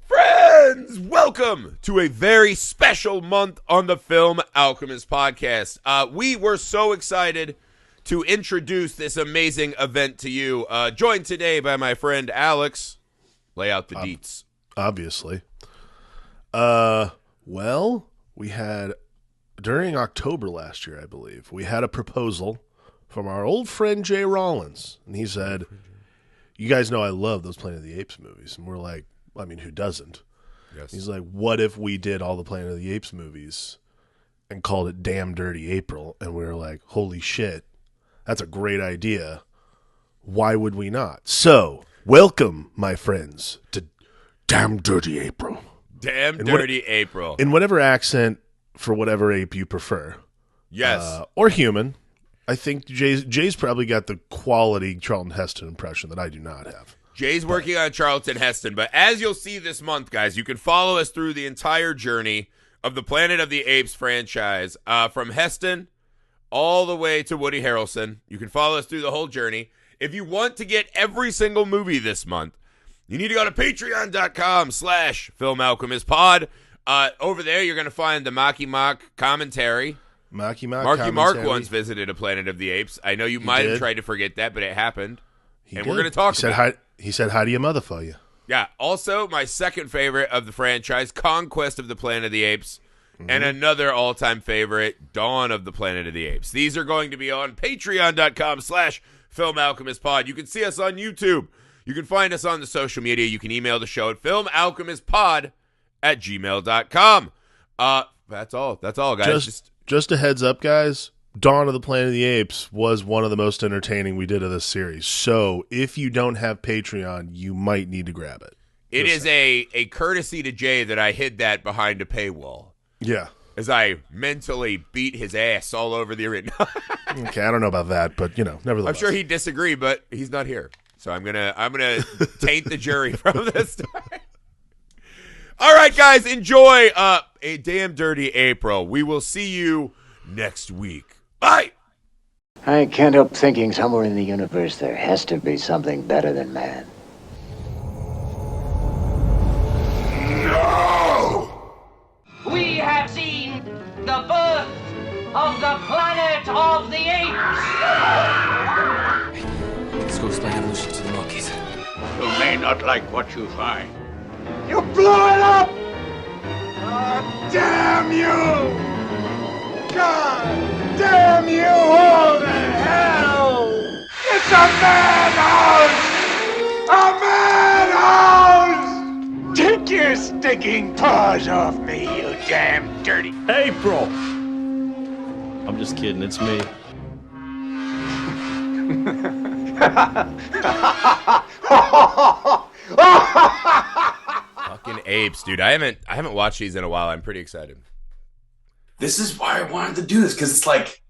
Friends, welcome to a very special month on the Film Alchemist podcast. We were so excited to introduce this amazing event to you. Joined today by my friend Alex. Lay out the deets. Obviously. Well, we had, during October last year, I believe, we had a proposal from our old friend Jay Rollins. And he said, you guys know I love those Planet of the Apes movies. And we're like, I mean, who doesn't? Yes. He's like, what if we did all the Planet of the Apes movies and called it Damn Dirty April? And we were like, holy shit, that's a great idea. Why would we not? So, welcome, my friends, to Damn Dirty April. Damn Dirty April. In whatever accent for whatever ape you prefer. Yes. Or human. I think Jay's probably got the quality Charlton Heston impression that I do not have. Jay's working on Charlton Heston, but as you'll see this month, guys, you can follow us through the entire journey of the Planet of the Apes franchise, from Heston all the way to Woody Harrelson. You can follow us through the whole journey. If you want to get every single movie this month, you need to go to patreon.com/filmalchemistpod. Over there, you're going to find the Marky Mark commentary. Marky Mark once visited a Planet of the Apes. I know you might have tried to forget that, but it happened. We're going to talk about it. He said, how do you motherfucker you? Yeah. Also, my second favorite of the franchise, Conquest of the Planet of the Apes. And another all-time favorite, Dawn of the Planet of the Apes. These are going to be on patreon.com/filmalchemistpod. You can see us on YouTube. You can find us on the social media. You can email the show at filmalchemistpod@gmail.com. That's all. That's all, guys. Just a heads up, guys. Dawn of the Planet of the Apes was one of the most entertaining we did of this series. So if you don't have Patreon, you might need to grab it. It is a courtesy to Jay that I hid that behind a paywall. Yeah. As I mentally beat his ass all over the arena. Okay, I don't know about that, but nevertheless. I'm sure he'd disagree, but he's not here. So I'm gonna taint the jury from this time. All right, guys, enjoy a Damn Dirty April. We will see you next week. Bye. I can't help thinking somewhere in the universe there has to be something better than man. No! We have seen the birth of the Planet of the Apes. Let's go explain evolution to the monkeys. You may not like what you find. You blew it up! God damn you! God damn you all to hell! It's a madhouse! A madhouse! Take your stinking paws off me, you damn dirty... April! I'm just kidding, it's me. Fucking Apes, dude. I haven't watched these in a while. I'm pretty excited. This is why I wanted to do this, because it's like,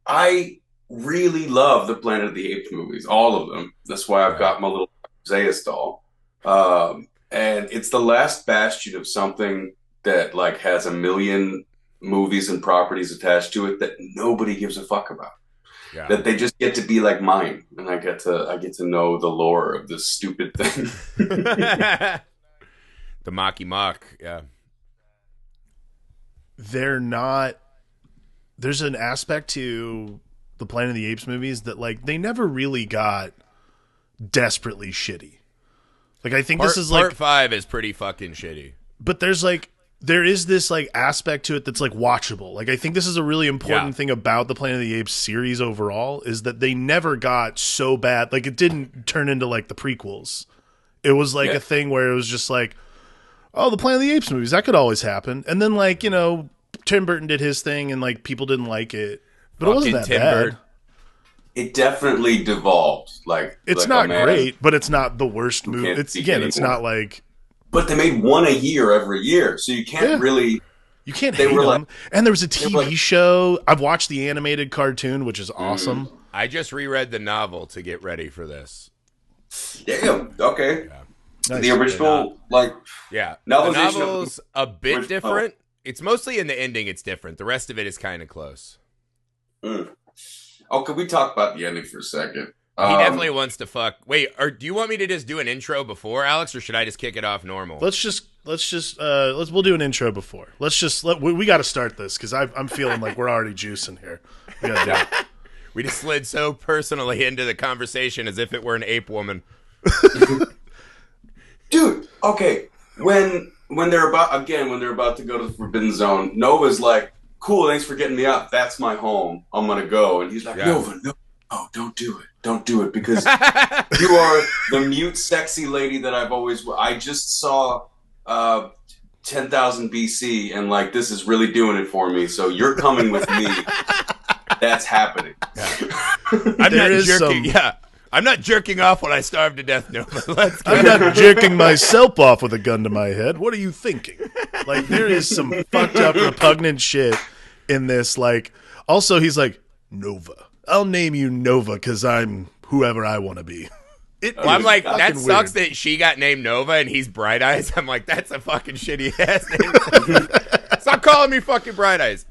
I really love the Planet of the Apes movies, all of them. That's why I've got my little Zeus doll. And it's the last bastion of something that like has a million movies and properties attached to it that nobody gives a fuck about. Yeah. That they just get to be like mine, and I get to know the lore of this stupid thing. The Marky Mark, yeah. There's an aspect to the Planet of the Apes movies that like they never really got desperately shitty. Like I think this is like part 5 is pretty fucking shitty. But there is this like aspect to it that's like watchable. Like I think this is a really important thing about the Planet of the Apes series overall is that they never got so bad. Like it didn't turn into like the prequels. It was like a thing where it was just like, oh, the Planet of the Apes movies, that could always happen. And then like, Tim Burton did his thing and like people didn't like it. But it wasn't that bad. It definitely devolved. It's not great, but it's not the worst movie. It's not like. But they made one a year every year, so you can't really. You can't hate them. And there was a TV show. I've watched the animated cartoon, which is awesome. I just reread the novel to get ready for this. Damn. Okay. Yeah. Nice. The original, the novel's a bit different. It's mostly in the ending. It's different. The rest of it is kind of close. Oh, could we talk about the ending for a second? He definitely wants to fuck. Wait, or do you want me to just do an intro before, Alex, or should I just kick it off normal? We'll do an intro before. We got to start this because I'm feeling like we're already juicing here. Yeah. We just slid so personally into the conversation as if it were an ape woman. Dude, okay. When they're about to go to the Forbidden Zone, Nova's like, "Cool, thanks for getting me out. That's my home. I'm gonna go." And he's like, "Nova, no, don't do it. Don't do it because you are the mute, sexy lady that I just saw 10,000 BC, and like this is really doing it for me. So you're coming with me. That's happening." I'm not jerking off when I starve to death, Nova. I'm not jerking myself off with a gun to my head. What are you thinking? Like, there is some fucked up, repugnant shit in this. Like, also, he's like, Nova. I'll name you Nova because I'm whoever I want to be. I'm like, that sucks weird. that she got named Nova and he's Bright Eyes. I'm like, that's a fucking shitty ass name. Stop calling me fucking Bright Eyes.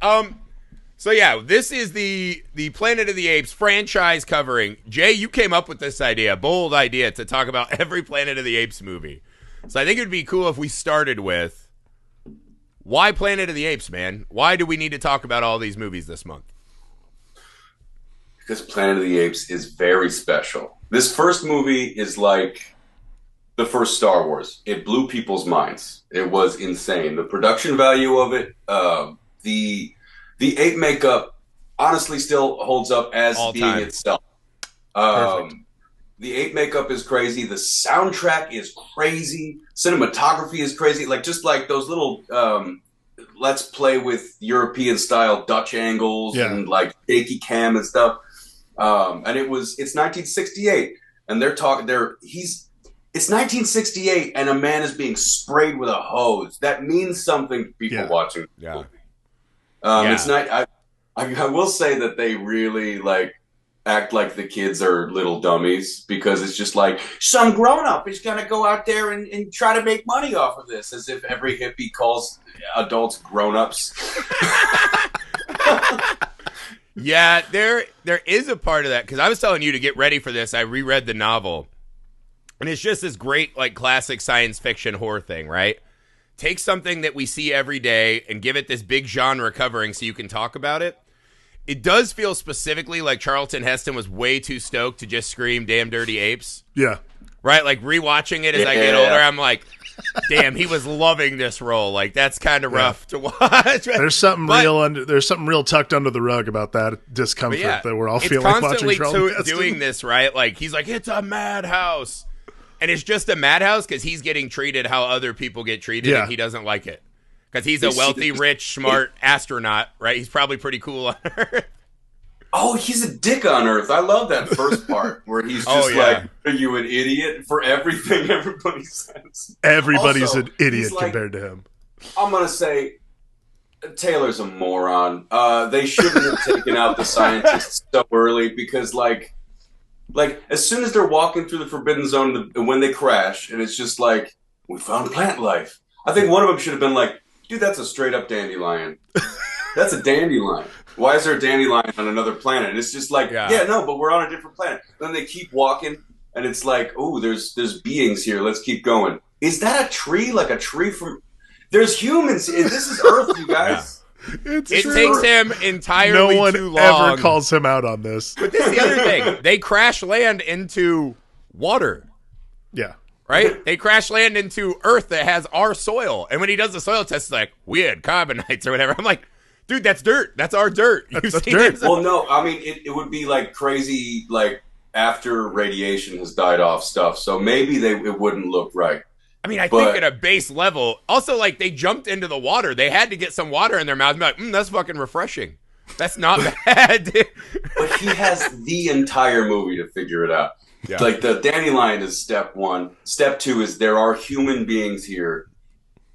So yeah, this is the Planet of the Apes franchise covering. Jay, you came up with this idea, bold idea, to talk about every Planet of the Apes movie. So I think it would be cool if we started with, why Planet of the Apes, man? Why do we need to talk about all these movies this month? Because Planet of the Apes is very special. This first movie is like the first Star Wars. It blew people's minds. It was insane. The production value of it, the ape makeup honestly still holds up as all being time. itself. The ape makeup is crazy. The soundtrack is crazy. Cinematography is crazy. Like just like those little let's play with European style Dutch angles and like shaky cam and stuff. And it's 1968, and it's 1968, and a man is being sprayed with a hose. That means something to people watching. Yeah. It's not. I will say that they really like act like the kids are little dummies because it's just like some grown up is gonna go out there and try to make money off of this, as if every hippie calls adults grown ups. Yeah, there is a part of that, because I was telling you to get ready for this. I reread the novel, and it's just this great like classic science fiction horror thing, right? Take something that we see every day and give it this big genre covering so you can talk about it. It does feel specifically like Charlton Heston was way too stoked to just scream "damn dirty apes." Yeah. Right? Like rewatching it as I get older, I'm like, damn, he was loving this role. Like that's kind of rough to watch. There's something real tucked under the rug about that discomfort that we're all feeling watching Charlton Heston doing this, right? Like he's like, it's a madhouse. And it's just a madhouse because he's getting treated how other people get treated, and he doesn't like it. Because he's a wealthy, rich, smart astronaut, right? He's probably pretty cool on Earth. Oh, he's a dick on Earth. I love that first part where he's just like, "Are you an idiot?" for everything everybody says. Everybody's also, an idiot like, compared to him. I'm gonna say Taylor's a moron. They shouldn't have taken out the scientists so early because, like as soon as they're walking through the Forbidden Zone, when they crash, and it's just like, we found plant life. I think one of them should have been like, dude, that's a straight up dandelion. That's a dandelion. Why is there a dandelion on another planet? And it's just like, no, but we're on a different planet. Then they keep walking, and it's like, oh, there's beings here. Let's keep going. Is that a tree? Like a tree from... There's humans. This is Earth, you guys. It takes him entirely no one too long. ever calls him out on this. But this is the other thing. They crash land into water. Yeah. Right? They crash land into Earth that has our soil. And when he does the soil test, it's like, we had carbonites or whatever. I'm like, dude, that's dirt. That's our dirt. That's dirt. Well, no, I mean, it would be like crazy, like after radiation has died off stuff. So maybe it wouldn't look right. I mean, I think at a base level, also, like, they jumped into the water. They had to get some water in their mouth and be like, that's fucking refreshing. That's not bad, dude. But he has the entire movie to figure it out. Yeah. Like, the dandelion is step one. Step two is there are human beings here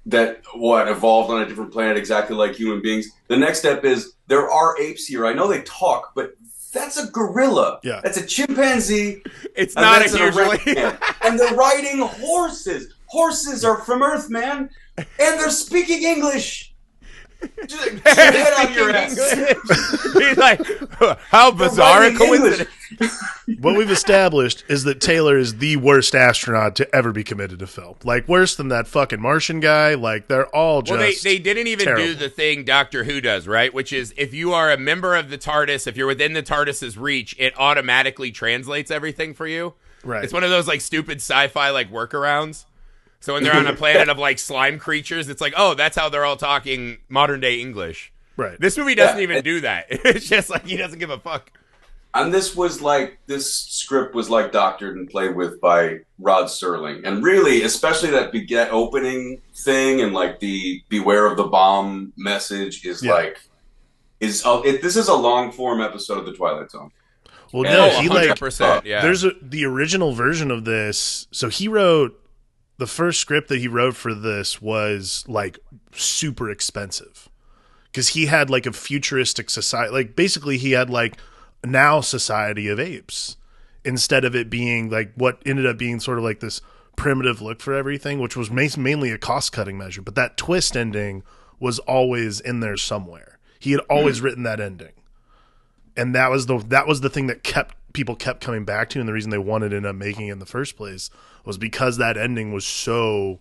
that, evolved on a different planet exactly like human beings. The next step is there are apes here. I know they talk, but that's a gorilla. Yeah. That's a chimpanzee. It's not a huge and they're riding horses. Horses are from Earth, man. And they're speaking English. Just like, head on your ass. He's like, how bizarre a coincidence. What we've established is that Taylor is the worst astronaut to ever be committed to film. Like, worse than that fucking Martian guy. Like, they're all just Well, they didn't even terrible. do the thing Doctor Who does, right? Which is if you are a member of the TARDIS, if you're within the TARDIS's reach, it automatically translates everything for you. Right. It's one of those like stupid sci-fi like workarounds. So when they're on a planet of like slime creatures, it's like, oh, that's how they're all talking modern day English. Right. This movie doesn't even do that. It's just like he doesn't give a fuck. And this script was like doctored and played with by Rod Serling. And really, especially that opening thing and like the beware of the bomb message is this is a long form episode of The Twilight Zone. Well, no, he 100%, yeah. There's the original version of this. So he wrote the first script that he wrote for this was like super expensive because he had like a futuristic society. Like basically, he had like now Society of Apes instead of it being like what ended up being sort of like this primitive look for everything, which was mainly a cost cutting measure. But that twist ending was always in there somewhere. He had always written that ending. And that was the thing that people kept coming back to, and the reason they wanted to end up making it in the first place was because that ending was so.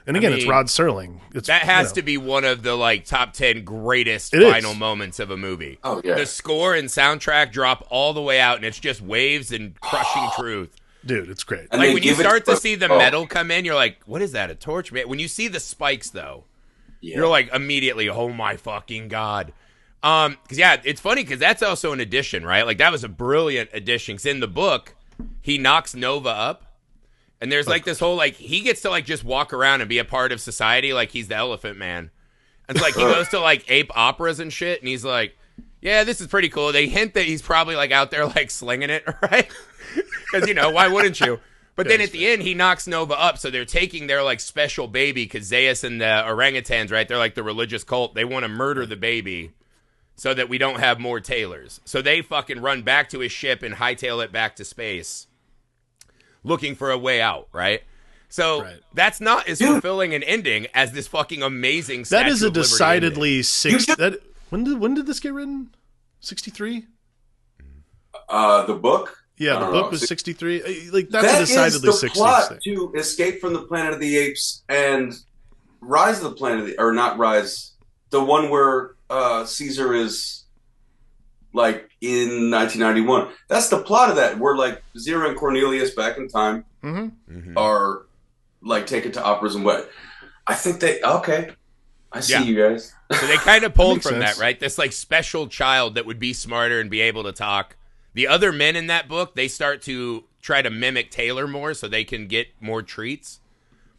And again, it's Rod Serling. That has to be one of the like top 10 greatest final moments of a movie. Oh yeah, the score and soundtrack drop all the way out, and it's just waves and crushing truth. Dude, it's great. And like when you start to see the metal come in, you're like, "What is that? A torch?" Man, when you see the spikes, though, you're like immediately, "Oh my fucking god!" Because it's funny because that's also an addition, right? Like that was a brilliant addition. Because in the book, he knocks Nova up, and there's like this whole like he gets to like just walk around and be a part of society, like he's the Elephant Man. And it's like he goes to like ape operas and shit, and he's like, "Yeah, this is pretty cool." They hint that he's probably like out there like slinging it, right? Because why wouldn't you? But then at the end, he knocks Nova up, so they're taking their like special baby because Zaius and the orangutans, right? They're like the religious cult. They want to murder the baby. So that we don't have more Taylors. So they fucking run back to his ship and hightail it back to space, looking for a way out, right? So that's not as fulfilling an ending as this fucking amazing Statue That is a of Liberty decidedly when did this get written? 63? The book? Yeah, the book was 63. Like that's that a decidedly is the 60s plot thing. to Escape from the Planet of the Apes and Rise of the Planet of the, or not Rise, the one where Caesar is like in 1991. That's the plot of that. Where like Zira and Cornelius back in time are like taken to operas and what? I think I see you guys. So they kind of pulled That from makes that, right? This like special child that would be smarter and be able to talk. The other men in that book, they start to try to mimic Taylor more so they can get more treats.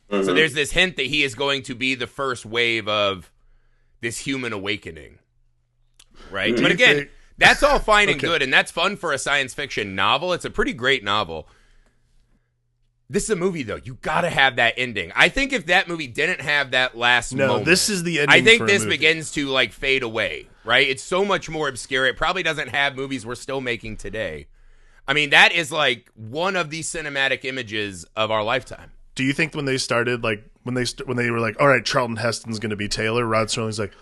So there's this hint that he is going to be the first wave of this human awakening, right? But again, that's all fine and good, and that's fun for a science fiction novel. It's a pretty great novel. This is a movie, though. You got to have that ending. I think if that movie didn't have that last moment, this is the ending. I think for a this movie. begins to like fade away, right? It's so much more obscure. It probably doesn't have movies we're still making today. I mean, that is like one of the cinematic images of our lifetime. Do you think when they started, like when they were like, all right, Charlton Heston's going to be Taylor, Rod Serling's like,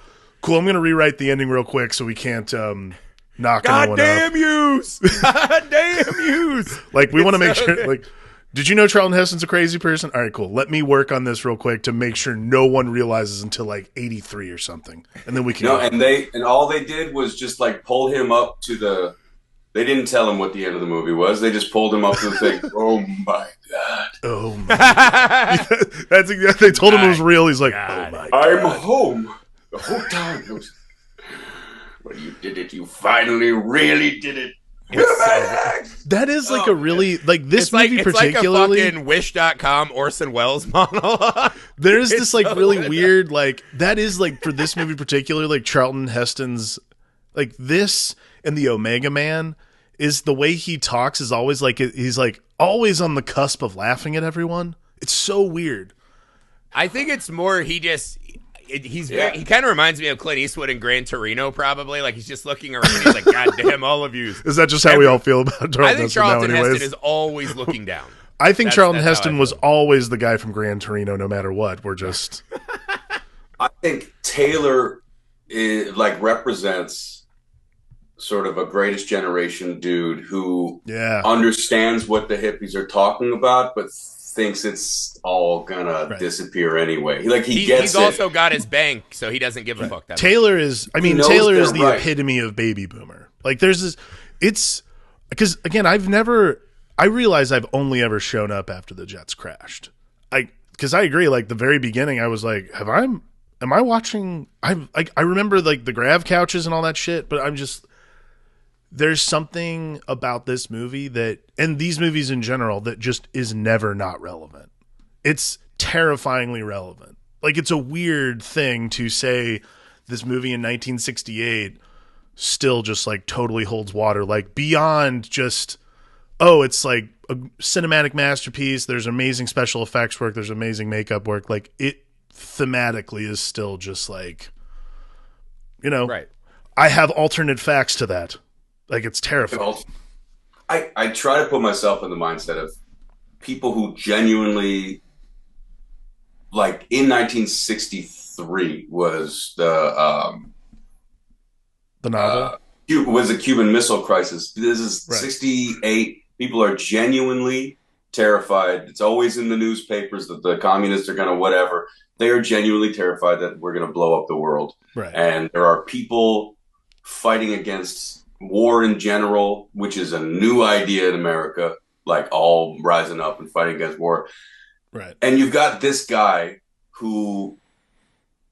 cool, I'm going to rewrite the ending real quick so we can't knock anyone up. Goddamn yous! Goddamn yous! Like we want to make sure. Like, did you know Charlton Heston's a crazy person? All right, cool. Let me work on this real quick to make sure no one realizes until like 83 or something, and then we can. And all they did was just like pull him up to the. They didn't tell him what the end of the movie was. They just pulled him up to the thing. Oh my god! Oh my! That's exactly. They told him it was real. He's like, oh my god! I'm home the whole time. Well, you did it. You finally really did it. That is like a really like this movie it's particularly. like a fucking Wish.com Orson Welles monologue. There's this like really weird like that is like for this movie particular like Charlton Heston's like this and the Omega Man is the way he talks is always like he's like always on the cusp of laughing at everyone. It's so weird. I think it's more he kind of reminds me of Clint Eastwood in Gran Torino, probably. Like he's just looking around. He's like, "God damn, all of you." Is that just how we all feel about Charlton I think Heston Charlton now, anyways? Heston is always looking down. I think Charlton that's how Heston I was feel. always the guy from Gran Torino, no matter what. We're just. I think Taylor it like represents sort of a greatest generation dude who understands what the hippies are talking about, but thinks it's all gonna disappear anyway. Like he's also got his bank, so he doesn't give a fuck. That Taylor is, I mean, Taylor is the epitome of baby boomer. Like there's this, it's because again, I realize I've only ever shown up after the Jets crashed. Because I agree, like the very beginning, I was like, am I watching? I remember like the grav couches and all that shit, but there's something about this movie and these movies in general that just is never not relevant. It's terrifyingly relevant. Like it's a weird thing to say this movie in 1968 still just like totally holds water, like beyond just, it's like a cinematic masterpiece. There's amazing special effects work. There's amazing makeup work. Like it thematically is still just like, right. I have alternate facts to that. Like it's terrifying. I try to put myself in the mindset of people who genuinely, like in 1963 was the novel was the Cuban Missile Crisis. This is 68. People are genuinely terrified. It's always in the newspapers that the communists are going to whatever. They are genuinely terrified that we're going to blow up the world. Right. And there are people fighting against war in general, which is a new idea in America, like all rising up and fighting against war. Right. And you've got this guy who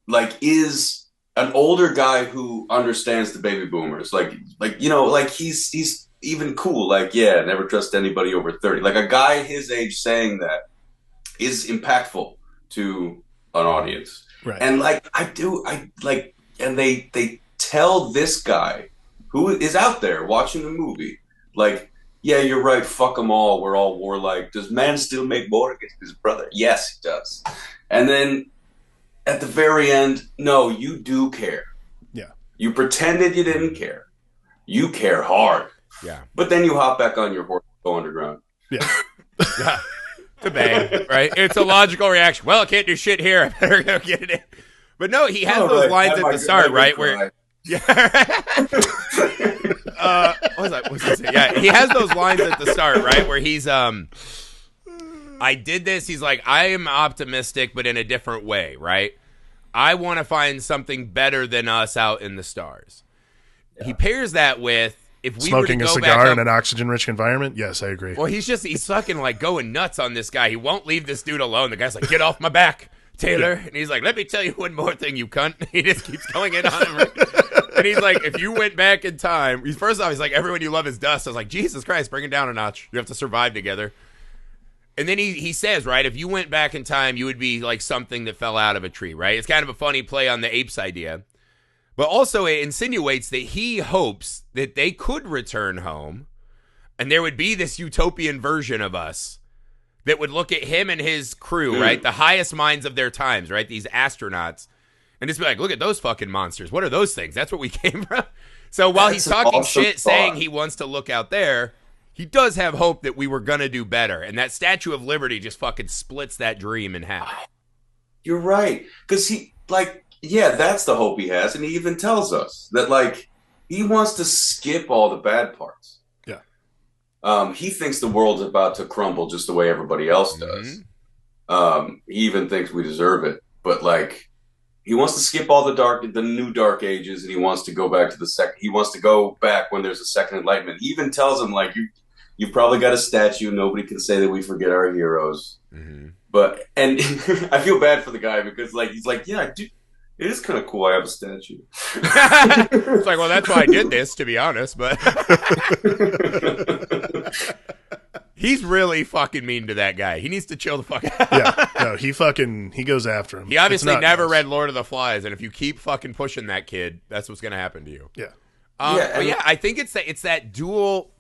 like is an older guy who understands the baby boomers. Like he's even cool. Like, yeah, never trust anybody over 30. Like a guy his age saying that is impactful to an audience. Right. And and they tell this guy who is out there watching the movie, like, yeah, you're right, fuck them all, we're all warlike. Does man still make war against his brother? Yes, he does. And then at the very end, no, you do care. Yeah. You pretended you didn't care. You care hard. Yeah. But then you hop back on your horse and go underground. Yeah. Yeah. To bang, right? It's a logical reaction. Well, I can't do shit here. I better go get it in. But no, he has those lines at the start, right? Where yeah. What was I saying? Yeah, he has those lines at the start, right? Where he's I did this. He's like, I am optimistic, but in a different way, right? I want to find something better than us out in the stars. Yeah. He pairs that with if we smoking were to a go cigar back up, in an oxygen-rich environment. Yes, I agree. Well, he's fucking like going nuts on this guy. He won't leave this dude alone. The guy's like, get off my back, Taylor. And he's like, let me tell you one more thing, you cunt. He just keeps going in on him. And he's like, if you went back in time, first off, he's like, everyone you love is dust. I was like, Jesus Christ, bring it down a notch. You have to survive together. And then he says, right, if you went back in time, you would be like something that fell out of a tree, right? It's kind of a funny play on the apes idea. But also it insinuates that he hopes that they could return home and there would be this utopian version of us that would look at him and his crew, right? The highest minds of their times, right? These astronauts. And just be like, look at those fucking monsters. What are those things? That's what we came from. So while he's talking shit, saying he wants to look out there, he does have hope that we were going to do better. And that Statue of Liberty just fucking splits that dream in half. You're right. Because he, like, yeah, that's the hope he has. And he even tells us that, like, he wants to skip all the bad parts. Yeah. He thinks the world's about to crumble just the way everybody else does. He even thinks we deserve it. But, like, he wants to skip all the new dark ages, and he wants to go back to he wants to go back when there's a second enlightenment. He even tells him, like, you've probably got a statue. Nobody can say that we forget our heroes. But, and I feel bad for the guy because, like, he's like, yeah, dude, it is kind of cool I have a statue. It's like, well, that's why I did this, to be honest, but he's really fucking mean to that guy. He needs to chill the fuck out. Yeah, no, he goes after him. He obviously never read Lord of the Flies, and if you keep fucking pushing that kid, that's what's going to happen to you. Yeah. But yeah, I think it's that dual,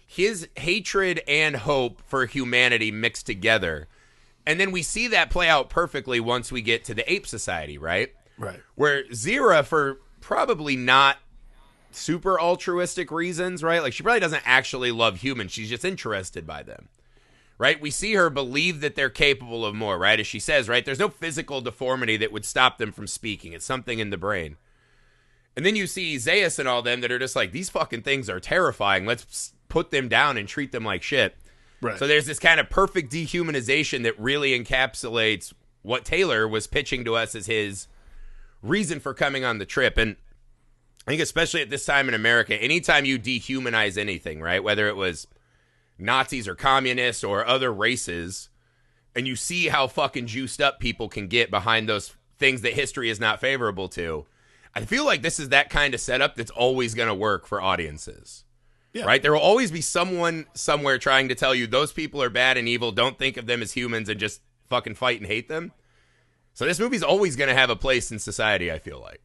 his hatred and hope for humanity mixed together. And then we see that play out perfectly once we get to the Ape Society, right? Right. Where Zira, for probably not super altruistic reasons, right? Like, she probably doesn't actually love humans. She's just interested by them, right? We see her believe that they're capable of more, right? As she says, right? There's no physical deformity that would stop them from speaking. It's something in the brain. And then you see Zaius and all them that are just like, these fucking things are terrifying. Let's put them down and treat them like shit. Right. So there's this kind of perfect dehumanization that really encapsulates what Taylor was pitching to us as his reason for coming on the trip. And I think especially at this time in America, anytime you dehumanize anything, right, whether it was Nazis or communists or other races, and you see how fucking juiced up people can get behind those things that history is not favorable to, I feel like this is that kind of setup that's always going to work for audiences. Yeah. Right? There will always be someone somewhere trying to tell you those people are bad and evil, don't think of them as humans, and just fucking fight and hate them. So this movie's always going to have a place in society, I feel like.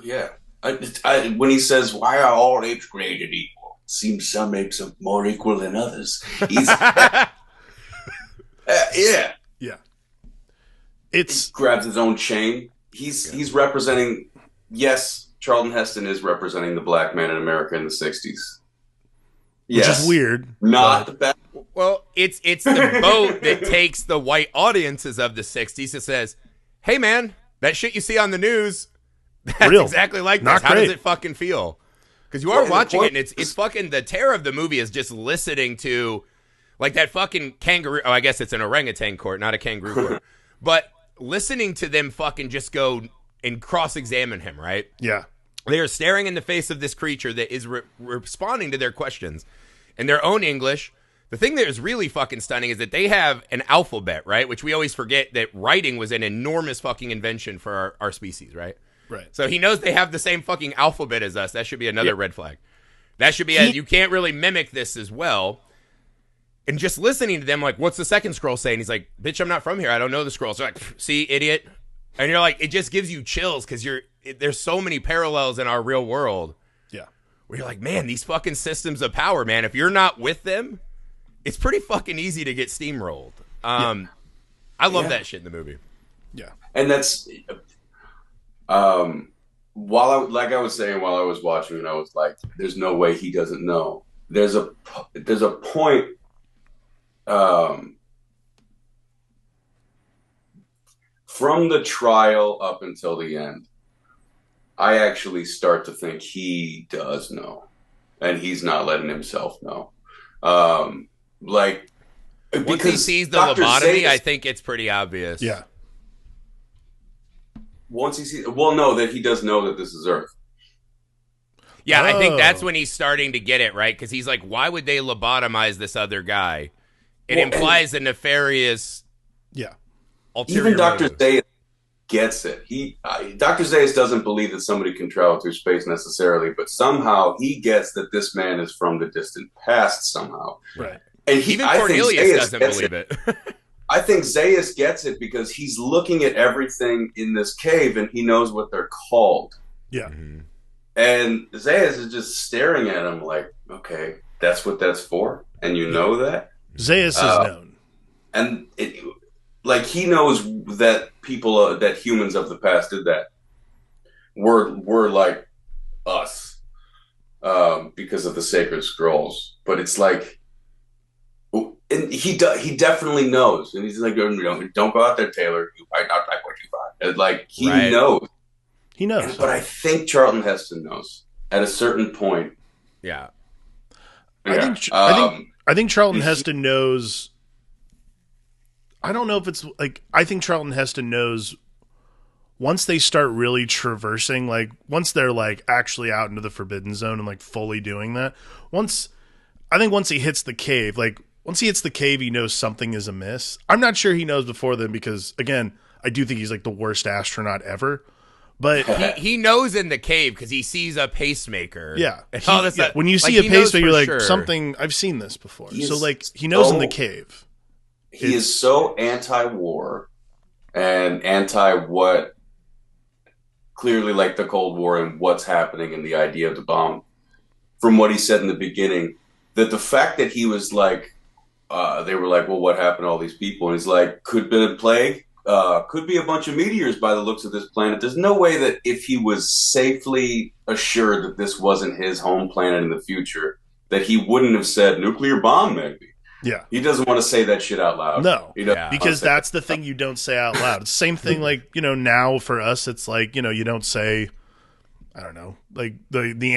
Yeah. When he says, why are all apes created equal? Seems some apes are more equal than others. He's yeah. Yeah. He grabs his own chain. He's representing, yes, Charlton Heston is representing the black man in America in the 60s. Which is weird. Not the best. Well, it's the boat that takes the white audiences of the 60s that says, hey, man, that shit you see on the news, that's real. Exactly like Not this. How great. does it fucking feel? Because you are watching it, and it's fucking, the terror of the movie is just listening to, like, that fucking kangaroo. Oh, I guess it's an orangutan court, not a kangaroo court. But listening to them fucking just go and cross-examine him, right? Yeah. They are staring in the face of this creature that is responding to their questions in their own English. The thing that is really fucking stunning is that they have an alphabet, right? Which we always forget that writing was an enormous fucking invention for our species, right? Right. So he knows they have the same fucking alphabet as us. That should be another red flag. That should be you can't really mimic this as well. And just listening to them, like, what's the second scroll say? And he's like, bitch, I'm not from here. I don't know the scrolls. They're like, see, idiot. And you're like, it just gives you chills because there's so many parallels in our real world. Yeah. Where you're like, man, these fucking systems of power, man, if you're not with them, it's pretty fucking easy to get steamrolled. I love that shit in the movie. Yeah. And that's, while I was saying, while I was watching it, I was like, there's no way he doesn't know. There's a point, from the trial up until the end, I actually start to think he does know, and he's not letting himself know. Like, once because he sees the Dr. lobotomy, Zaius, I think it's pretty obvious. Yeah. Once he sees, that he does know that this is Earth. Yeah, I think that's when he's starting to get it, right? Because he's like, why would they lobotomize this other guy? It implies a nefarious ulterior Even Dr. motive. Zaius gets it. Dr. Zaius doesn't believe that somebody can travel through space necessarily, but somehow he gets that this man is from the distant past somehow. Right. And even Cornelius doesn't believe it. I think Zaius gets it because he's looking at everything in this cave and he knows what they're called. Yeah. Mm-hmm. And Zaius is just staring at him like, okay, that's what that's for? And you know that? Zaius is known. And he knows that people, that humans of the past did that. Were like us because of the sacred scrolls. But it's like, and he definitely knows. And he's like, don't go out there, Taylor. You might not like what you find. And like, he knows. He knows. But I think Charlton Heston knows at a certain point. Yeah. I think Charlton Heston knows. I don't know if it's like, I think Charlton Heston knows once they start really traversing, like once they're like actually out into the Forbidden Zone and like fully doing that, once he hits the cave, he knows something is amiss. I'm not sure he knows before then because, again, I do think he's like the worst astronaut ever. But he knows in the cave because he sees a pacemaker. Yeah. And all this when you see a pacemaker, you're like, something, I've seen this before. So like, he knows in the cave. He is so anti-war and anti-what clearly like the Cold War and what's happening and the idea of the bomb from what he said in the beginning, that the fact that he was like, they were like, well, what happened to all these people? And he's like, could be a plague, could be a bunch of meteors by the looks of this planet. There's no way that if he was safely assured that this wasn't his home planet in the future, that he wouldn't have said nuclear bomb, maybe. Yeah. He doesn't want to say that shit out loud. No. Because that's the thing you don't say out loud. It's the same thing like, now for us, it's like, you don't say, I don't know, like the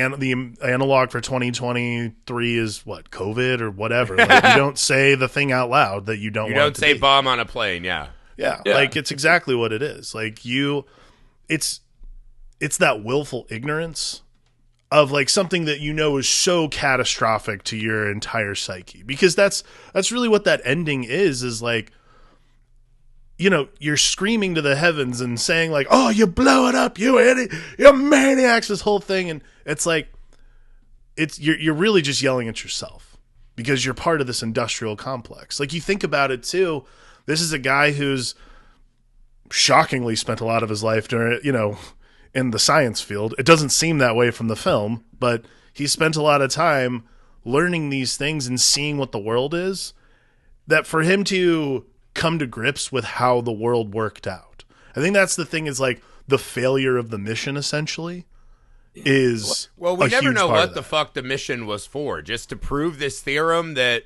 analog for 2023 is what, COVID or whatever. Like, you don't say the thing out loud that you don't. You want don't it to say be. bomb on a plane. Yeah. Yeah, like it's exactly what it is. Like it's that willful ignorance of like something that you know is so catastrophic to your entire psyche, because that's really what that ending is like, you know, you're screaming to the heavens and saying like, oh, you blow it up, you idiot, you maniacs, this whole thing. And it's like, you're really just yelling at yourself because you're part of this industrial complex. Like, you think about it too. This is a guy who's shockingly spent a lot of his life during, you know, in the science field. It doesn't seem that way from the film, but he spent a lot of time learning these things and seeing what the world is, that for him to come to grips with how the world worked out. I think that's the thing, is like the failure of the mission essentially is, well, we never know what the fuck the mission was for, just to prove this theorem that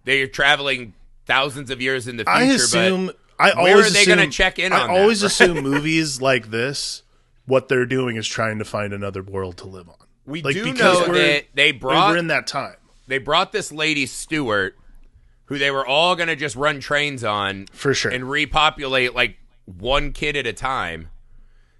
they're traveling thousands of years in the future. Where are they going to check in on that? I always assume movies like this, what they're doing is trying to find another world to live on. We do know that we're in that time. They brought this lady Stewart, who they were all going to just run trains on, for sure, and repopulate like one kid at a time.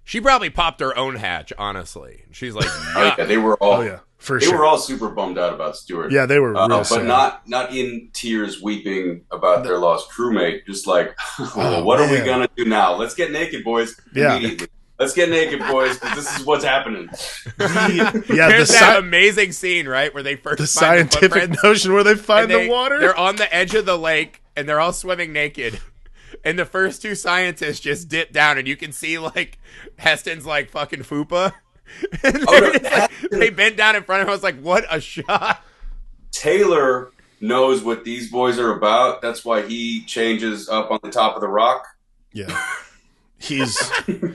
She probably popped her own hatch, honestly. She's like, yeah, they were all, they were all super bummed out about Stewart. Yeah, they were, but sad. not in tears, weeping about their lost crewmate. Just like, what are we gonna do now? Let's get naked, boys. Yeah. Immediately. Let's get naked, boys, because this is what's happening. There's that amazing scene, right, where they first the find scientific notion where they find the water. They're on the edge of the lake and they're all swimming naked. And the first two scientists just dip down, and you can see like Heston's like fucking fupa. They bent down in front of him. I was like, what a shot. Taylor knows what these boys are about. That's why he changes up on the top of the rock. Yeah. He's too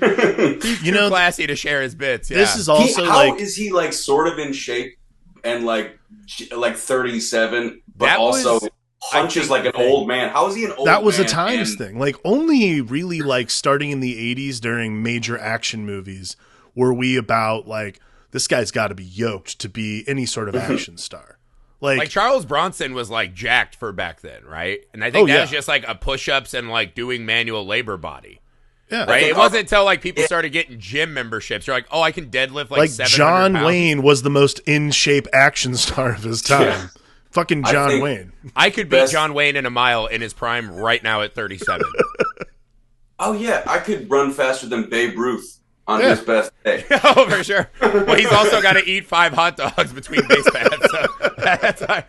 classy to share his bits. Yeah. This is also how is he like sort of in shape and like 37, but also punches like an old man? How is he an old man? That was a times thing. Like, only really like starting in the 80s during major action movies were we about like, this guy's got to be yoked to be any sort of action star. Like Charles Bronson was like jacked for back then, right? And I think that was just like a push-ups and like doing manual labor body. Yeah, right. It wasn't until like people started getting gym memberships. You're like, oh, I can deadlift like 700 John pounds. Wayne was the most in shape action star of his time. Yeah. Fucking John Wayne. I could beat John Wayne in a mile in his prime right now at 37. Oh yeah, I could run faster than Babe Ruth on his best day. Oh, for sure. Well, he's also got to eat 5 hot dogs between base pads.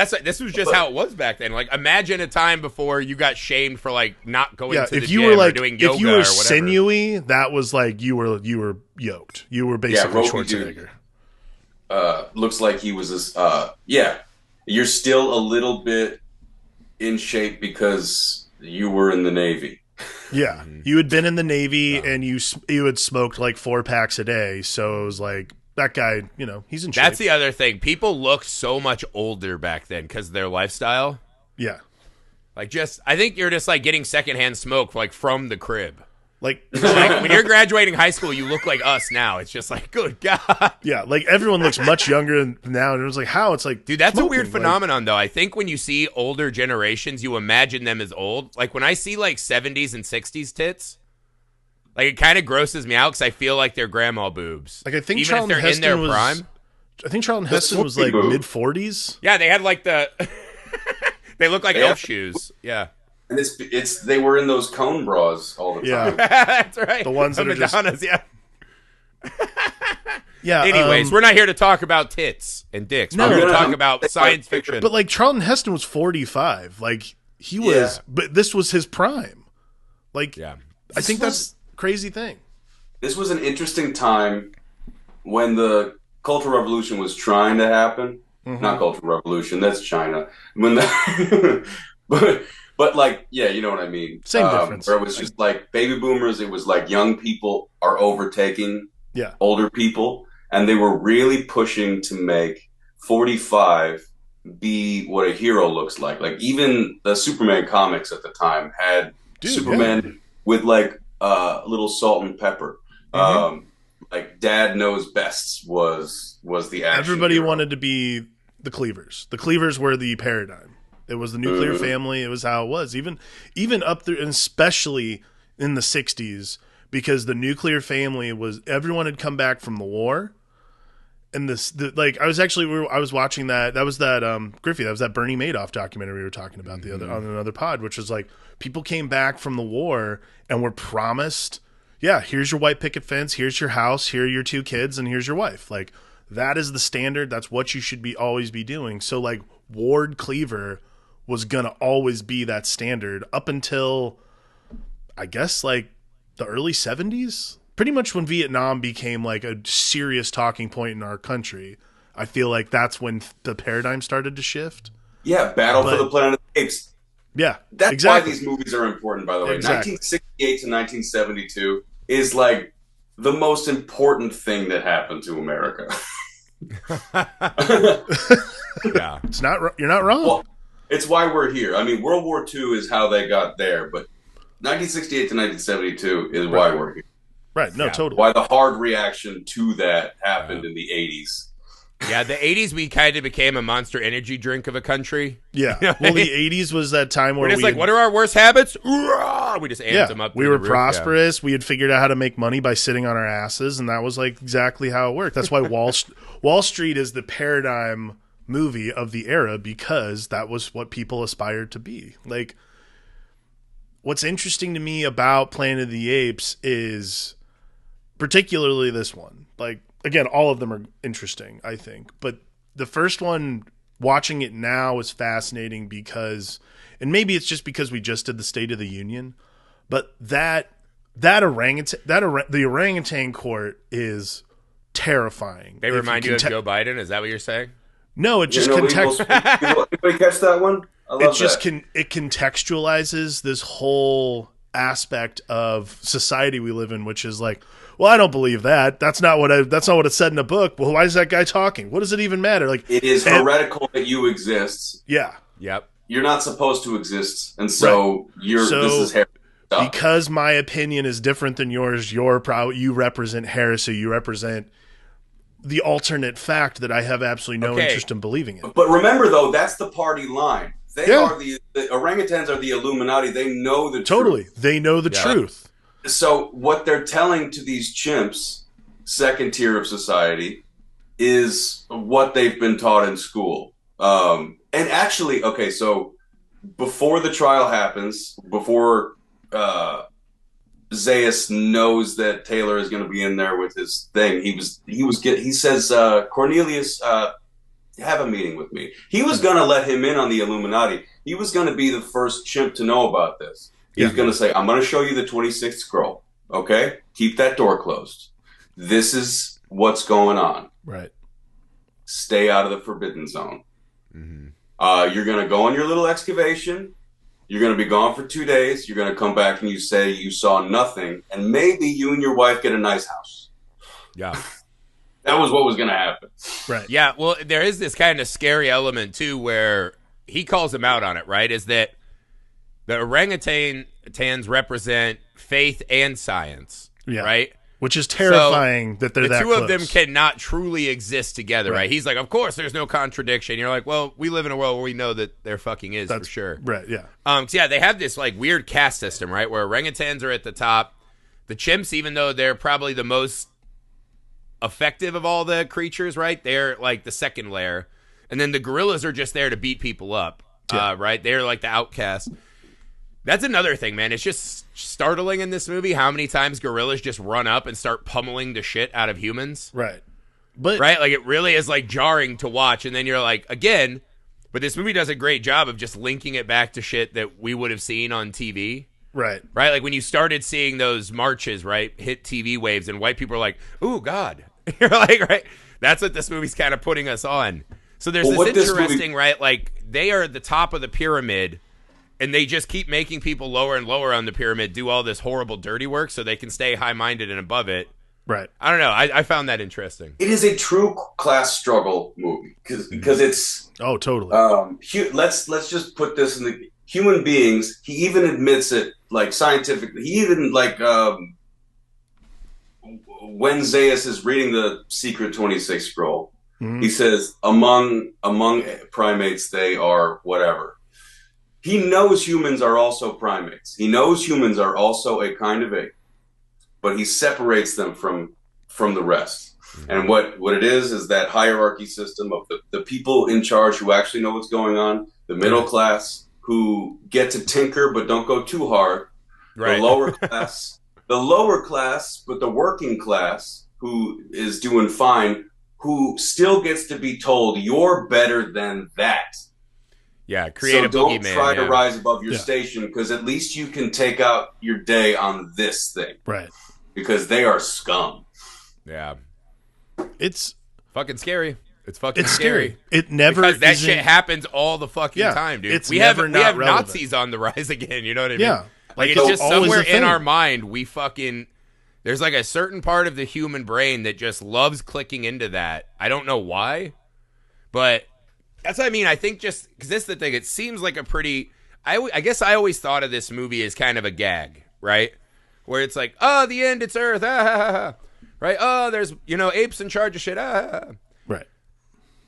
So this was just how it was back then. Like, imagine a time before you got shamed for like not going to the gym or doing yoga. If you were or whatever. sinewy, that was like you were yoked. You were basically Schwarzenegger. Looks like he was you're still a little bit in shape because you were in the Navy. Yeah, you had been in the Navy and you had smoked like 4 packs a day, so it was like, that guy, you know, he's in shape. That's the other thing. People looked so much older back then because of their lifestyle. Yeah. Like, I think you're just like getting secondhand smoke like from the crib. Like when you're graduating high school, you look like us now. It's just like, good God. Yeah, like everyone looks much younger now, and it was like, how? It's like, dude, that's a weird phenomenon, though. I think when you see older generations, you imagine them as old. Like when I see like 70s and 60s tits, like it kind of grosses me out because I feel like they're grandma boobs. Like I think even Charlton if they're Heston in their was, prime. I think Charlton Heston was like mid-40s. Yeah, they had like they look like elf shoes. Yeah. And they were in those cone bras all the time. Yeah, that's right. The ones that are Madonnas, just yeah. Anyways, we're not here to talk about tits and dicks. We're here to talk about science fiction. But like Charlton Heston was 45. Like he was, but this was his prime. Like, I think that's a crazy thing. This was an interesting time when the Cultural Revolution was trying to happen. Mm-hmm. Not Cultural Revolution, that's China. When But like, yeah, you know what I mean. Same difference. Where it was just like baby boomers, it was like young people are overtaking older people, and they were really pushing to make 45 be what a hero looks like. Like even the Superman comics at the time had Superman with like a little salt and pepper. Mm-hmm. like Dad knows best was the action. Everybody hero. wanted to be the Cleavers. The Cleavers were the paradigm. It was the nuclear family. It was how it was. Even up through, and especially in the 60s, because the nuclear family was, everyone had come back from the war. And I was watching that was Griffey, that was that Bernie Madoff documentary we were talking about the other on another pod, which was like people came back from the war and were promised, yeah, here's your white picket fence, here's your house, here are your 2 kids, and here's your wife. Like, that is the standard. That's what you should always be doing. So like Ward Cleaver was gonna always be that standard up until, I guess, like the early 70s. Pretty much when Vietnam became like a serious talking point in our country. I feel like that's when the paradigm started to shift. Yeah, Battle for the Planet of the Apes. Yeah, that's exactly why these movies are important, by the way. Exactly. 1968 to 1972 is like the most important thing that happened to America. Yeah, you're not wrong. Well, it's why we're here. I mean, World War II is how they got there, but 1968 to 1972 is why we're here. Right, no, totally. Why the hard reaction to that happened in the 80s. Yeah, the 80s, we kind of became a Monster Energy drink of a country. Yeah. Well, the 80s was that time where we're just what are our worst habits? We just amped them up. We were prosperous. Yeah. We had figured out how to make money by sitting on our asses, and that was like exactly how it worked. That's why Wall Street is the paradigm movie of the era, because that was what people aspired to be. Like, what's interesting to me about Planet of the Apes is particularly this one. Like, again, all of them are interesting, I think. But the first one, watching it now, is fascinating because, and maybe it's just because we just did the State of the Union, but the orangutan court is terrifying. They remind you of Joe Biden? Is that what you're saying? No, it just Anybody catch that one? I love it contextualizes this whole aspect of society we live in, which is like, well, I don't believe that. That's not what it said in a book. Well, why is that guy talking? What does it even matter? Like, it is heretical that you exist. Yeah. Yep. You're not supposed to exist, and so this is heresy. Because my opinion is different than yours. You represent heresy. You represent the alternate fact that I have absolutely no interest in believing in. But remember, though, that's the party line. They are the orangutans are the Illuminati. They know the truth. They know the truth. So what they're telling to these chimps, second tier of society, is what they've been taught in school. And actually, so before the trial happens, before Zaius knows that Taylor is going to be in there with his thing, he says, Cornelius, have a meeting with me. He was going to let him in on the Illuminati. He was going to be the first chimp to know about this. He's going to say, I'm going to show you the 26th scroll. Okay? Keep that door closed. This is what's going on. Right. Stay out of the forbidden zone. Mm-hmm. You're going to go on your little excavation. You're going to be gone for 2 days. You're going to come back and you say you saw nothing. And maybe you and your wife get a nice house. Yeah. That was what was going to happen. Right. Yeah, well, there is this kind of scary element, too, where he calls him out on it, right? Is that the orangutans represent faith and science, right? Which is terrifying that they're that close. The two of them cannot truly exist together, right? He's like, of course, there's no contradiction. You're like, well, we live in a world where we know that there fucking is, for sure. Right, yeah. So yeah, they have this like weird caste system, right? Where orangutans are at the top. The chimps, even though they're probably the most effective of all the creatures, right? They're like the second layer. And then the gorillas are just there to beat people up, right? They're like the outcasts. That's another thing, man. It's just startling in this movie how many times gorillas just run up and start pummeling the shit out of humans. Right. Right? Like, it really is, like, jarring to watch. And then you're like, again, but this movie does a great job of just linking it back to shit that we would have seen on TV. Right. Right? Like, when you started seeing those marches, right, hit TV waves, and white people are like, ooh, God. You're like, right? That's what this movie's kind of putting us on. So there's this interesting, right, like, they are at the top of the pyramid, and they just keep making people lower and lower on the pyramid do all this horrible dirty work so they can stay high-minded and above it. Right. I don't know. I found that interesting. It is a true class struggle movie because it's... Oh, totally. Let's just put this in the... Human beings, he even admits it, like, scientifically. He even, like... when Zaius is reading the secret 26 scroll, he says, among primates, they are whatever. He knows humans are also primates. He knows humans are also a kind of ape, but he separates them from the rest. And what it is that hierarchy system of the people in charge who actually know what's going on, the middle class who get to tinker but don't go too hard, Right. the lower class, but the working class who is doing fine, who still gets to be told you're better than that. Yeah, create so a boogeyman. Don't try to rise above your station, because at least you can take out your day on this thing. Right. Because they are scum. Yeah. It's fucking scary. It's fucking scary. It never because that shit happens all the fucking time, dude. It's we have relevant. Nazis on the rise again. You know what I mean? Yeah. Like it's just somewhere in our mind we fucking. There's like a certain part of the human brain that just loves clicking into that. I don't know why, but that's what I mean. I think just because this is the thing. It seems like a pretty. I guess I always thought of this movie as kind of a gag, right? Where it's like, oh, the end, it's Earth, right? Oh, there's apes in charge of shit, Right.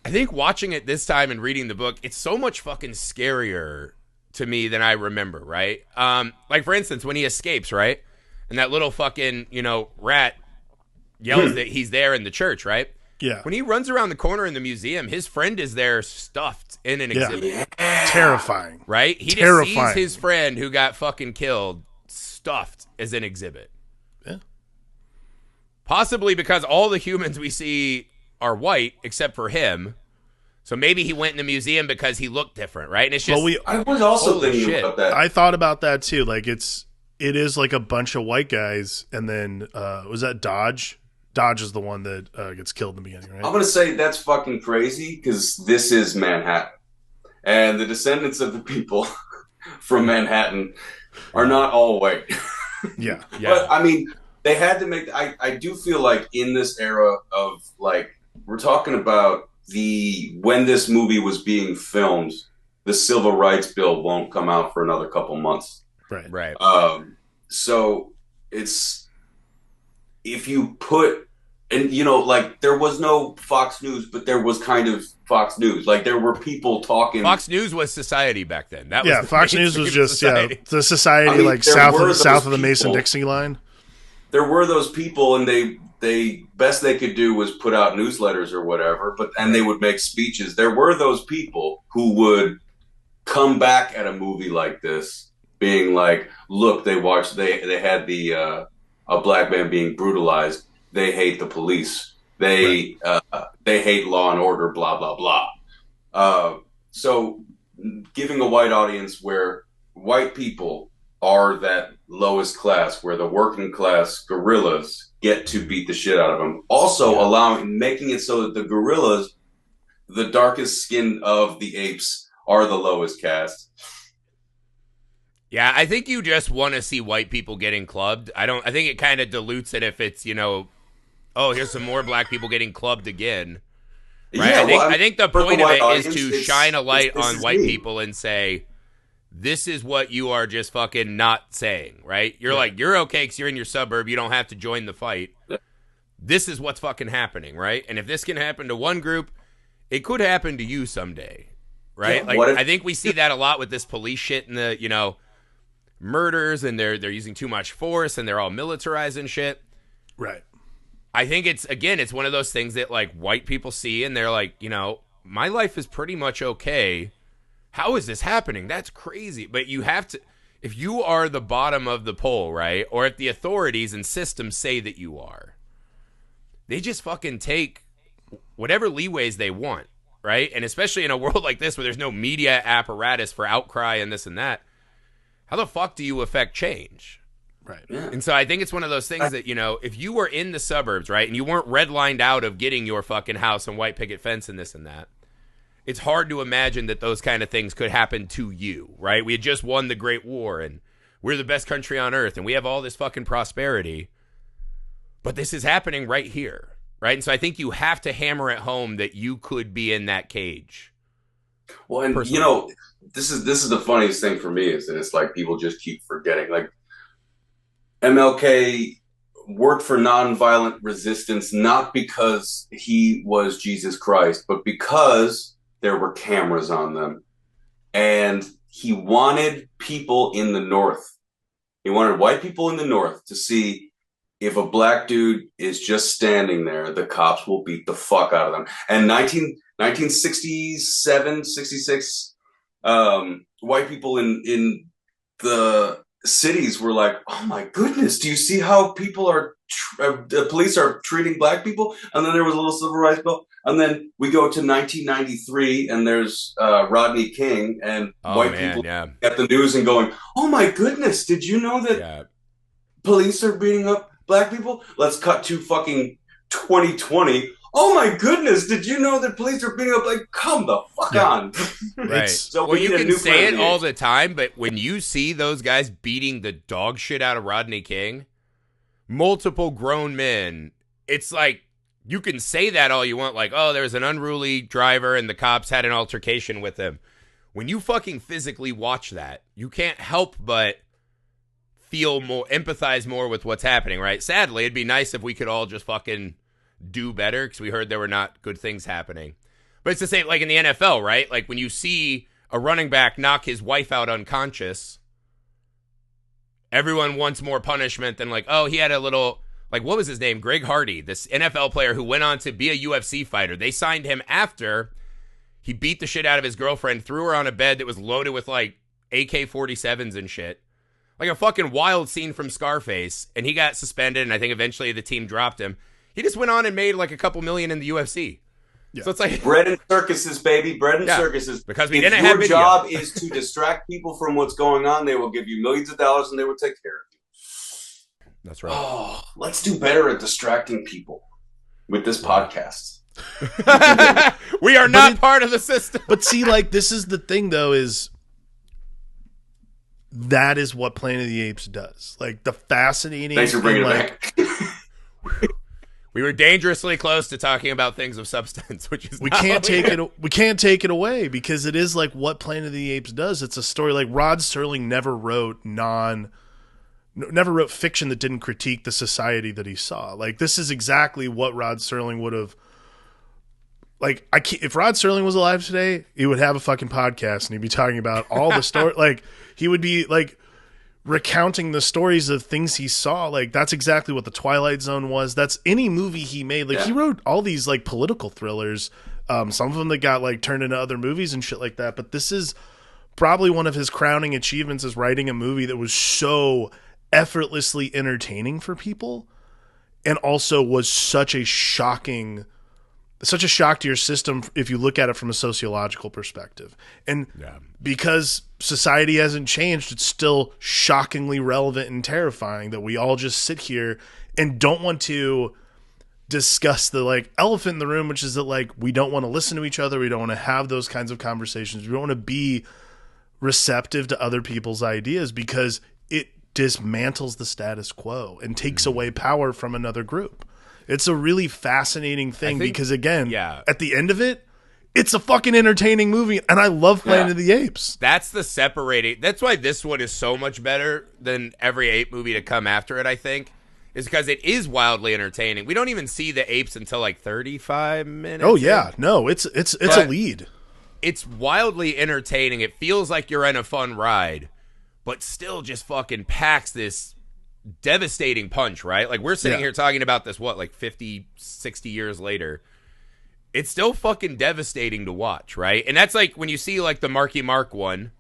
I think watching it this time and reading the book, it's so much fucking scarier to me than I remember, right? Like for instance, when he escapes, right? And that little fucking, rat yells that he's there in the church, right? Yeah. When he runs around the corner in the museum, his friend is there stuffed in an exhibit. Yeah. Terrifying. Right? He just sees his friend who got fucking killed stuffed as an exhibit. Yeah. Possibly because all the humans we see are white except for him. So maybe he went in the museum because he looked different, right? And it's just I was also thinking about that. I thought about that too. Like it is like a bunch of white guys, and then was that Dodge? Dodge is the one that gets killed in the beginning, right? I'm gonna say that's fucking crazy because this is Manhattan, and the descendants of the people from Manhattan are not all white. Yeah. But I mean, they had to make. I do feel like in this era of like we're talking about when this movie was being filmed, the Civil Rights Bill won't come out for another couple months. Right. So it's if you put and like there was no Fox News, but there was kind of Fox News. Like there were people talking. Fox News was society back then. That was Fox News was just society. The society I mean, like there south of the Mason-Dixie line. There were those people, and they best they could do was put out newsletters or whatever, and they would make speeches. There were those people who would come back at a movie like this, being like, "Look, they had a black man being brutalized. They hate the police. They hate law and order. Blah blah blah." So, giving a white audience where white people are that lowest class, where the working class gorillas get to beat the shit out of them. Also making it so that the gorillas, the darkest skin of the apes, are the lowest caste. Yeah, I think you just want to see white people getting clubbed. I think it kind of dilutes it if it's, here's some more black people getting clubbed again. Right? Yeah, I think the point of it is to shine a light on white me. people and say, this is what you are just fucking not saying, right? You're like, you're okay because you're in your suburb. You don't have to join the fight. This is what's fucking happening, right? And if this can happen to one group, it could happen to you someday, right? Yeah, I think we see that a lot with this police shit and the, murders, and they're using too much force, and they're all militarized and shit. Right. I think it's one of those things that like white people see, and they're like, my life is pretty much okay. How is this happening? That's crazy. But you have to, if you are the bottom of the poll, right? Or if the authorities and systems say that you are, they just fucking take whatever leeways they want, right? And especially in a world like this where there's no media apparatus for outcry and this and that, how the fuck do you affect change? Right. Yeah. And so I think it's one of those things that, if you were in the suburbs, right, and you weren't redlined out of getting your fucking house and white picket fence and this and that, it's hard to imagine that those kind of things could happen to you, right? We had just won the Great War, and we're the best country on earth, and we have all this fucking prosperity. But this is happening right here, right? And so I think you have to hammer it home that you could be in that cage. Well, and personally. this is the funniest thing for me is that it's like people just keep forgetting. Like MLK worked for nonviolent resistance, not because he was Jesus Christ, but because there were cameras on them. And he wanted people in the North. He wanted white people in the North to see if a black dude is just standing there, the cops will beat the fuck out of them. And 1967, 66, white people in the cities were like, oh my goodness, do you see how people are, the police are treating black people? And then there was a little civil rights bill. And then we go to 1993 and there's Rodney King and white people at the news and going, oh my goodness, did you know that police are beating up black people? Let's cut to fucking 2020. Oh my goodness, did you know that police are beating up? Like, come the fuck on. Right. So well, you can say it all the time, but when you see those guys beating the dog shit out of Rodney King, multiple grown men, it's like, you can say that all you want, like, oh, there's an unruly driver and the cops had an altercation with him. When you fucking physically watch that, you can't help but feel more, empathize more with what's happening, right? Sadly, it'd be nice if we could all just fucking do better because we heard there were not good things happening. But it's the same, like in the NFL, right? Like when you see a running back knock his wife out unconscious, everyone wants more punishment than like, oh, he had a little, like what was his name? Greg Hardy, this NFL player who went on to be a UFC fighter. They signed him after he beat the shit out of his girlfriend, threw her on a bed that was loaded with like AK-47s and shit. Like a fucking wild scene from Scarface. And he got suspended and I think eventually the team dropped him. He just went on and made like a couple million in the UFC. Yeah. So it's like bread and circuses, baby. Bread and circuses. Because we didn't have video. Your job is to distract people from what's going on. They will give you millions of dollars and they will take care of you. That's right. Oh, let's do better at distracting people with this podcast. We are not part of the system. But see, like, this is the thing, though, is that is what Planet of the Apes does. Like, the fascinating... Thanks for bringing it back. We were dangerously close to talking about things of substance, which is we can't take it away because it is like what Planet of the Apes does. It's a story like Rod Serling never wrote fiction that didn't critique the society that he saw. Like this is exactly what Rod Serling would have. Like if Rod Serling was alive today, he would have a fucking podcast and he'd be talking about all the story. Like he would be like recounting the stories of things he saw. Like that's exactly what the Twilight Zone was. That's any movie he made. Like he wrote all these like political thrillers. Some of them that got like turned into other movies and shit like that. But this is probably one of his crowning achievements is writing a movie that was so effortlessly entertaining for people and also was such a shock to your system if you look at it from a sociological perspective. And because society hasn't changed, it's still shockingly relevant and terrifying that we all just sit here and don't want to discuss the like elephant in the room, which is that like we don't want to listen to each other, we don't want to have those kinds of conversations, we don't want to be receptive to other people's ideas because it dismantles the status quo and takes away power from another group. It's a really fascinating thing because, again, at the end of it, it's a fucking entertaining movie, and I love Planet of the Apes. That's the separating. That's why this one is so much better than every ape movie to come after it, I think, is because it is wildly entertaining. We don't even see the apes until like 35 minutes. Oh, yeah. No, it's a lead. It's wildly entertaining. It feels like you're in a fun ride, but still just fucking packs this devastating punch, right? Like we're sitting here talking about this, what, like 50, 60 years later. It's still fucking devastating to watch, right? And that's like when you see like the Marky Mark one,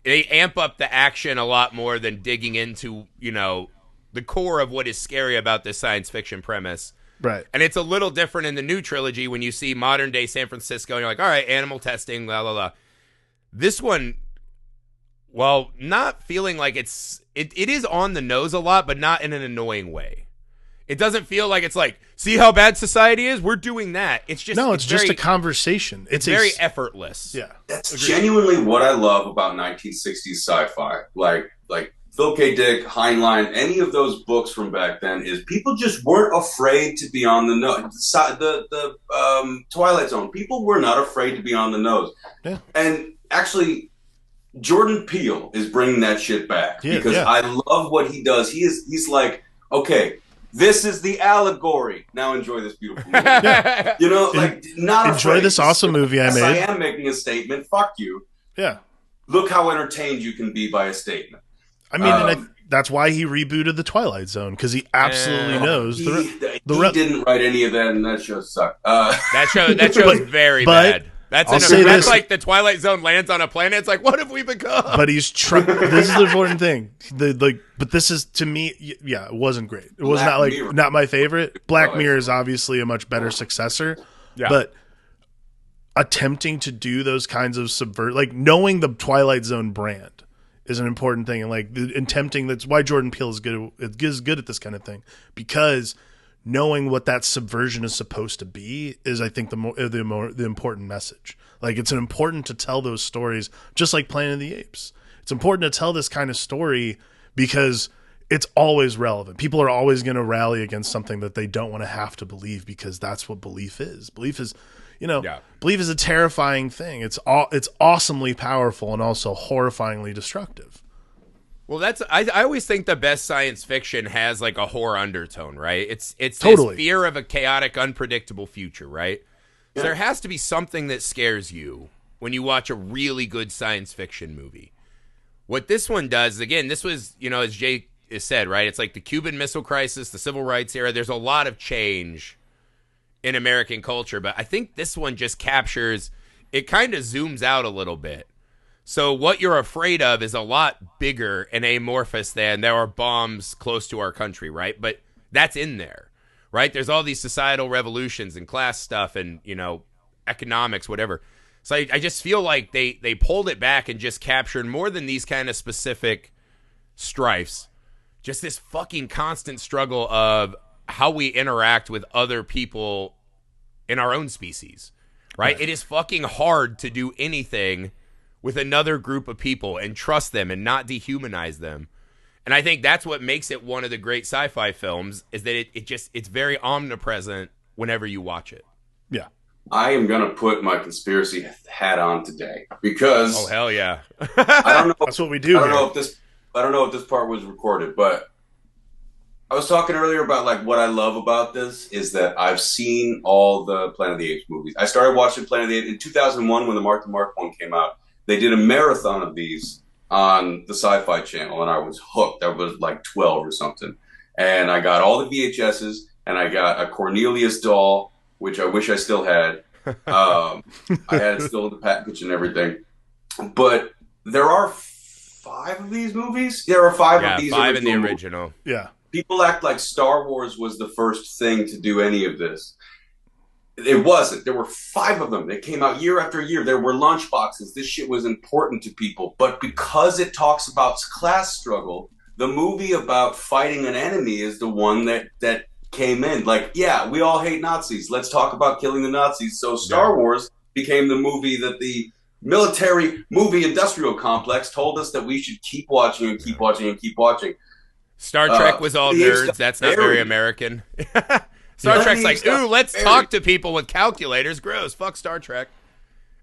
they amp up the action a lot more than digging into, you know, the core of what is scary about this science fiction premise. Right. And it's a little different in the new trilogy when you see modern day San Francisco and you're like, all right, animal testing, blah, blah, blah. This one, well, not feeling like it is on the nose a lot, but not in an annoying way. It doesn't feel like it's like, see how bad society is? We're doing that. It's just it's just a conversation. It's very effortless. Yeah. That's genuinely what I love about 1960s sci-fi. Like Phil K. Dick, Heinlein, any of those books from back then is people just weren't afraid to be on the nose. The Twilight Zone, people were not afraid to be on the nose. Yeah. And actually, Jordan Peele is bringing that shit back because I love what he does. He's like, okay, This is the allegory. Now enjoy this beautiful movie. You know, like, not enjoy this awesome movie I made. I am making a statement. Fuck you. Yeah. Look how entertained you can be by a statement. I mean, that's why he rebooted the Twilight Zone, because he absolutely knows he didn't write any of that, and that show sucked. That show's very bad. That's like the Twilight Zone lands on a planet. It's like, what have we become? But he's this is the important thing. But this is, to me, it wasn't great. It was not my favorite. Black Mirror is obviously a much better successor. Yeah. But attempting to do those kinds of knowing the Twilight Zone brand is an important thing, and attempting. That's why Jordan Peele is good at this kind of thing, because knowing what that subversion is supposed to be is, I think, the important message. It's important to tell those stories, just like Planet of the Apes. It's important to tell this kind of story because it's always relevant. People are always going to rally against something that they don't want to have to believe, because that's what belief is. Belief is, belief is a terrifying thing. It's awesomely powerful and also horrifyingly destructive. Well, I always think the best science fiction has a horror undertone, right? It's totally this fear of a chaotic, unpredictable future, right? Yeah. So there has to be something that scares you when you watch a really good science fiction movie. What this one does, again, this was, as Jay has said, right? It's like the Cuban Missile Crisis, the Civil Rights era. There's a lot of change in American culture, but I think this one just captures, it kind of zooms out a little bit. So what you're afraid of is a lot bigger and amorphous than there are bombs close to our country, right? But that's in there, right? There's all these societal revolutions and class stuff and, economics, whatever. So I just feel like they pulled it back and just captured more than these kind of specific strifes. Just this fucking constant struggle of how we interact with other people in our own species, right? It is fucking hard to do anything with another group of people and trust them and not dehumanize them. And I think that's what makes it one of the great sci-fi films, is that it's very omnipresent whenever you watch it. Yeah. I am going to put my conspiracy hat on today because... Oh, hell yeah. I don't know. That's what we do. I don't know if this part was recorded, but I was talking earlier about what I love about this is that I've seen all the Planet of the Apes movies. I started watching Planet of the Apes in 2001 when the Mark the Mark one came out. They did a marathon of these on the Sci-Fi Channel, and I was hooked. I was 12 or something. And I got all the VHSs, and I got a Cornelius doll, which I wish I still had. I had it still in the package and everything. But there are 5 of these movies? There are 5 of these. 5 in the original. Yeah. People act like Star Wars was the first thing to do any of this. It wasn't. There were 5 of them. They came out year after year. There were lunch boxes. This shit was important to people. But because it talks about class struggle, the movie about fighting an enemy is the one that came in. We all hate Nazis. Let's talk about killing the Nazis. So Star Wars became the movie that the military movie industrial complex told us that we should keep watching and keep watching and keep watching. Star Trek was all nerds. That's not very American. Star Trek's ooh, let's talk to people with calculators. Gross. Fuck Star Trek.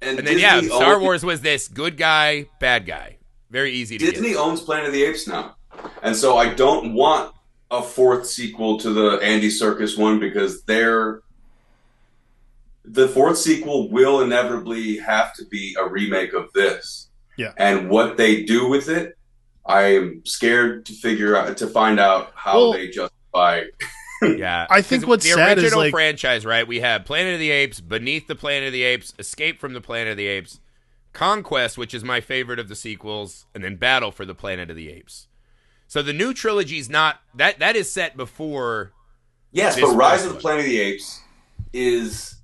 And then, Star Wars was this good guy, bad guy. Very easy to Disney owns Planet of the Apes now. And so I don't want a 4th sequel to the Andy Serkis one, because the 4th sequel will inevitably have to be a remake of this. Yeah. And what they do with it, I am scared to find out how they justify. Yeah, I think what's sad is the original franchise, right? We have Planet of the Apes, Beneath the Planet of the Apes, Escape from the Planet of the Apes, Conquest, which is my favorite of the sequels, and then Battle for the Planet of the Apes. So the new trilogy's not that is set before. Yes, but Rise of the Planet of the Apes is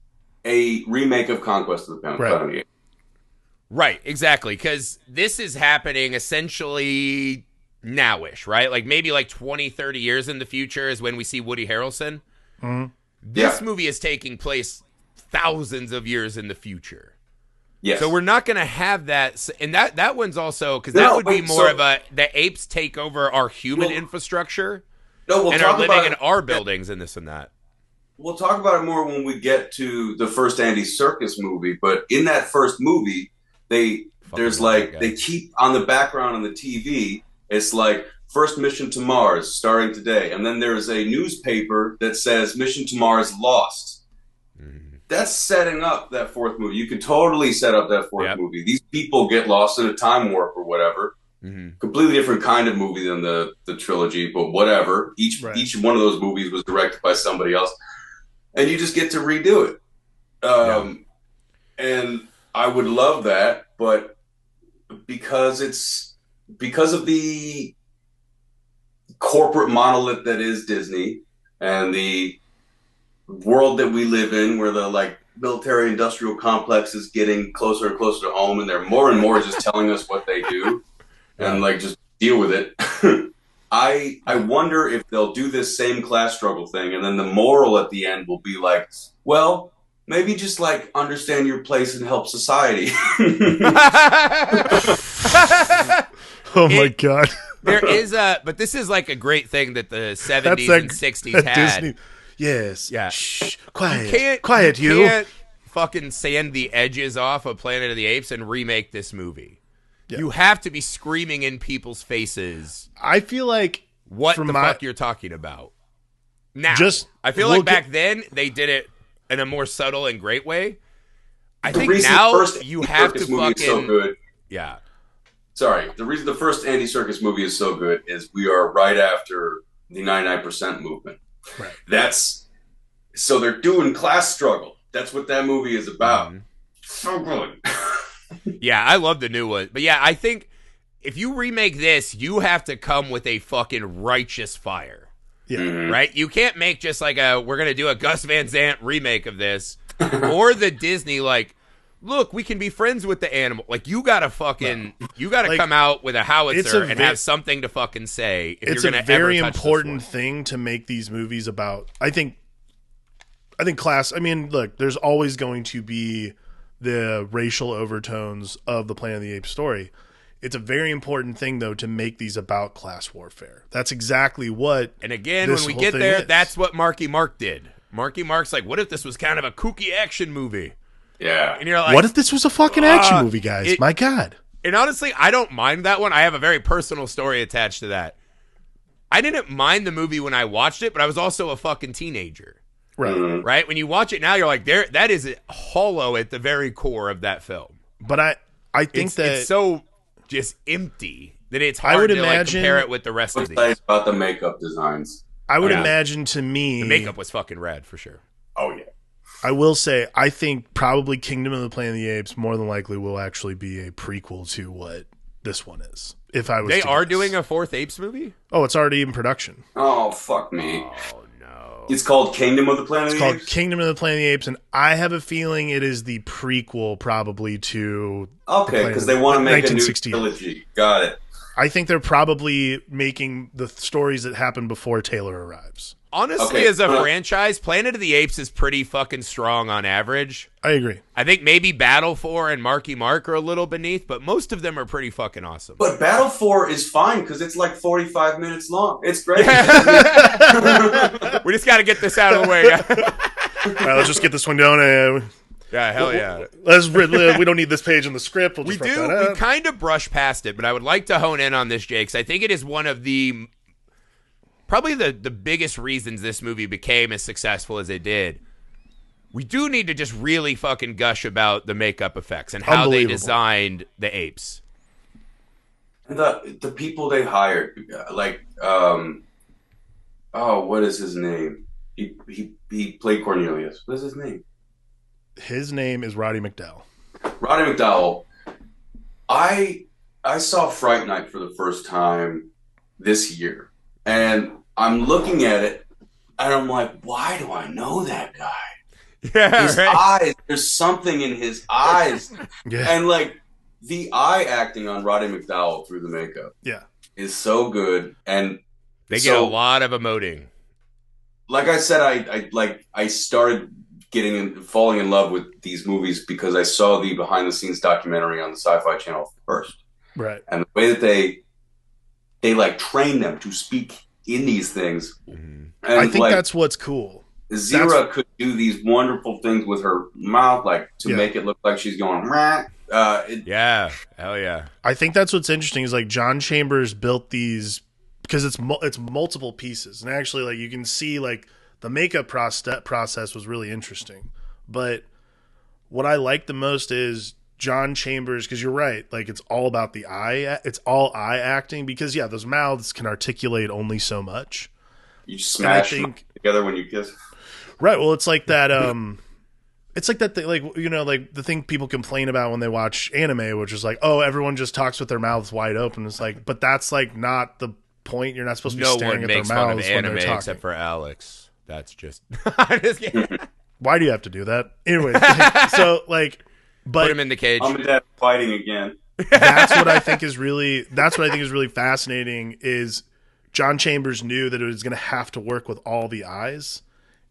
a remake of Conquest of the Planet of the Apes. Right, exactly, because this is happening essentially nowish, right? Maybe 20, 30 years in the future is when we see Woody Harrelson. Mm-hmm. This movie is taking place thousands of years in the future. Yes. So we're not going to have that. And that one's also, because that would be more of the apes take over our human infrastructure and are living in our buildings and this and that. We'll talk about it more when we get to the first Andy Serkis movie. But in that first movie, they keep on the background on the TV, it's first mission to Mars starting today. And then there's a newspaper that says Mission to Mars lost. That's setting up that fourth movie. You can totally set up that fourth movie. These people get lost in a time warp or whatever. Completely different kind of movie than the trilogy, but whatever. Each one of those movies was directed by somebody else. And you just get to redo it. And I would love that, but because of the corporate monolith that is Disney and the world that we live in, where the like military industrial complex is getting closer and closer to home, and they're more and more just telling us what they do and like just deal with it. I wonder if they'll do this same class struggle thing, and then the moral at the end will be like, well, maybe just like understand your place and help society. Oh my God. There is but this is like a great thing that the 70s and 60s had. Disney. Yes. Yeah. Shh. Quiet. You can't fucking sand the edges off of Planet of the Apes and remake this movie. Yeah. You have to be screaming in people's faces. I feel like what the fuck you're talking about. Now, I feel like back then they did it in a more subtle and great way. I think now you have to fucking so good. Yeah. Sorry, the reason the first Andy Serkis movie is so good is we are right after the 99% movement. Right. So they're doing class struggle. That's what that movie is about. So good. Yeah, I love the new one. But yeah, I think if you remake this, you have to come with a fucking righteous fire. Yeah. Right? You can't make just like we're going to do a Gus Van Sant remake of this. Or the Disney, like, look, we can be friends with the animal. Like, you got to fucking, you got to like, come out with a howitzer and have something to fucking say. If it's you're a very important thing to make these movies about. I think class, I mean, look, there's always going to be the racial overtones of the Planet of the Apes story. It's a very important thing, though, to make these about class warfare. That's exactly what. And again, when we get there, that's what Marky Mark did. Marky Mark's like, what if this was kind of a kooky action movie? Yeah. And you're like, what if this was a fucking action movie, guys? My God. And honestly, I don't mind that one. I have a very personal story attached to that. I didn't mind the movie when I watched it, but I was also a fucking teenager. Right. Mm-hmm. Right? When you watch it now, you're like, that is hollow at the very core of that film. But I think it's so just empty that it's hard to like, compare it with the rest of these. About the makeup designs. I would imagine to me... The makeup was fucking rad, for sure. Oh, yeah. I will say, I think probably Kingdom of the Planet of the Apes more than likely will actually be a prequel to what this one is. If I was They are doing a fourth Apes movie? Oh, it's already in production. Oh, fuck me. Oh, no. It's called Kingdom of the Planet of the Apes? It's called Kingdom of the Planet of the Apes, and I have a feeling it is the prequel probably to... Okay, because they want to make a new trilogy. Got it. I think they're probably making the stories that happen before Taylor arrives. Honestly, as a franchise, Planet of the Apes is pretty fucking strong on average. I agree. I think maybe Battle 4 and Marky Mark are a little beneath, but most of them are pretty fucking awesome. But Battle 4 is fine because it's like 45 minutes long. It's great. We just got to get this out of the way. All right, let's just get this one down. Yeah, hell yeah. We don't need this page in the script. We'll just we kind of brush past it, but I would like to hone in on this, Jake, because I think it is one of the... probably the biggest reasons this movie became as successful as it did. We do need to just really fucking gush about the makeup effects and how they designed the apes. And the people they hired, like, what is his name? He played Cornelius. What is his name? His name is Roddy McDowall. Roddy McDowall. I saw Fright Night for the first time this year. And I'm looking at it, and I'm like, why do I know that guy? Yeah, his eyes, there's something in his eyes. Yeah. And, like, the eye acting on Roddy McDowall through the makeup is so good. And they get a lot of emoting. Like I said, I started falling in love with these movies because I saw the behind-the-scenes documentary on the Sci-Fi Channel first. Right. And the way that they like train them to speak in these things. Mm-hmm. And I think that's what's cool. Zira could do these wonderful things with her mouth, like to make it look like she's going. Yeah, hell yeah. I think that's what's interesting is like John Chambers built these because it's multiple pieces, and actually, like, you can see, like, the makeup process was really interesting. But what I like the most is John Chambers, because you're right, like, it's all about the eye. It's all eye acting, because those mouths can articulate only so much. You smash them together when you kiss. Right. Well, it's like that. It's like that thing, like, like the thing people complain about when they watch anime, which is like, oh, everyone just talks with their mouths wide open. It's like, but that's like not the point. You're not supposed to be staring at their mouths when they're talking. Except for Alex. That's just. I'm just kidding. Why do you have to do that? Anyway, so like, but put him in the cage. Mom and Dad fighting again. That's what I think is really fascinating. Is John Chambers knew that it was going to have to work with all the eyes.